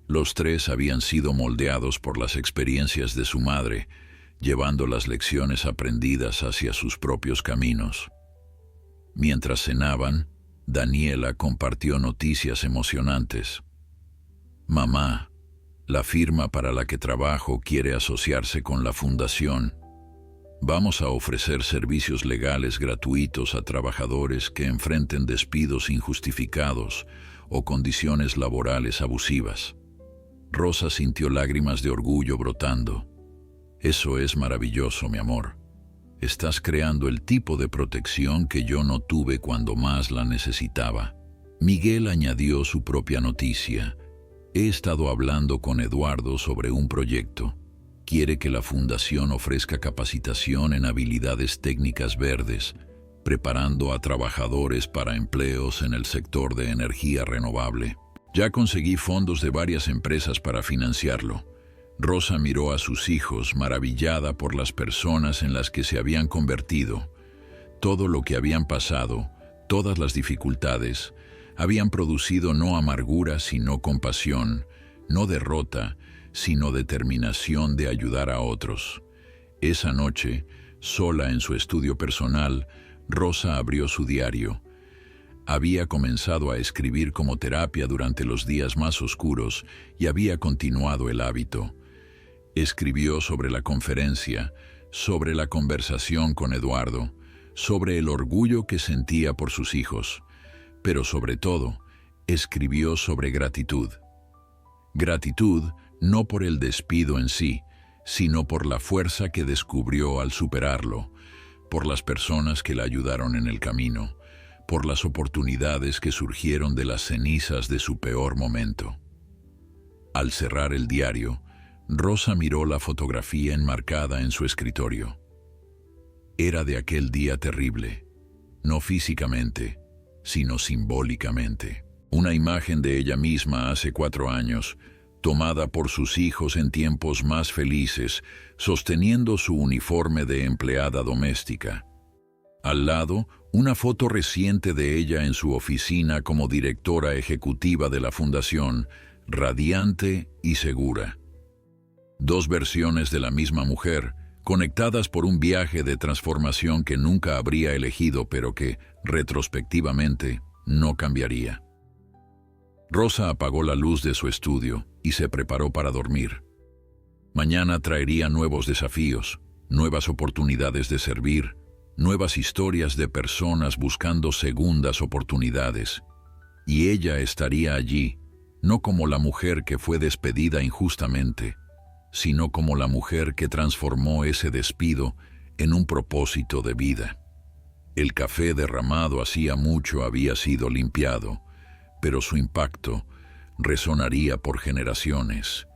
Los tres habían sido moldeados por las experiencias de su madre, llevando las lecciones aprendidas hacia sus propios caminos. Mientras cenaban, Daniela compartió noticias emocionantes. «Mamá, la firma para la que trabajo quiere asociarse con la fundación. Vamos a ofrecer servicios legales gratuitos a trabajadores que enfrenten despidos injustificados o condiciones laborales abusivas». Rosa sintió lágrimas de orgullo brotando. «Eso es maravilloso, mi amor. Estás creando el tipo de protección que yo no tuve cuando más la necesitaba». Miguel añadió su propia noticia. «He estado hablando con Eduardo sobre un proyecto. Quiere que la fundación ofrezca capacitación en habilidades técnicas verdes, preparando a trabajadores para empleos en el sector de energía renovable. Ya conseguí fondos de varias empresas para financiarlo». Rosa miró a sus hijos, maravillada por las personas en las que se habían convertido. Todo lo que habían pasado, todas las dificultades, habían producido no amargura sino compasión, no derrota sino determinación de ayudar a otros. Esa noche, sola en su estudio personal, Rosa abrió su diario. Había comenzado a escribir como terapia durante los días más oscuros y había continuado el hábito. Escribió sobre la conferencia, sobre la conversación con Eduardo, sobre el orgullo que sentía por sus hijos, pero sobre todo, escribió sobre gratitud. Gratitud no por el despido en sí, sino por la fuerza que descubrió al superarlo, por las personas que la ayudaron en el camino, por las oportunidades que surgieron de las cenizas de su peor momento. Al cerrar el diario, Rosa miró la fotografía enmarcada en su escritorio. Era de aquel día terrible, no físicamente, sino simbólicamente. Una imagen de ella misma hace 4 años, tomada por sus hijos en tiempos más felices, sosteniendo su uniforme de empleada doméstica. Al lado, una foto reciente de ella en su oficina como directora ejecutiva de la fundación, radiante y segura. 2 versiones de la misma mujer, conectadas por un viaje de transformación que nunca habría elegido, pero que, retrospectivamente, no cambiaría. Rosa apagó la luz de su estudio y se preparó para dormir. Mañana traería nuevos desafíos, nuevas oportunidades de servir, nuevas historias de personas buscando segundas oportunidades. Y ella estaría allí, no como la mujer que fue despedida injustamente, sino como la mujer que transformó ese despido en un propósito de vida. El café derramado hacía mucho había sido limpiado, pero su impacto resonaría por generaciones.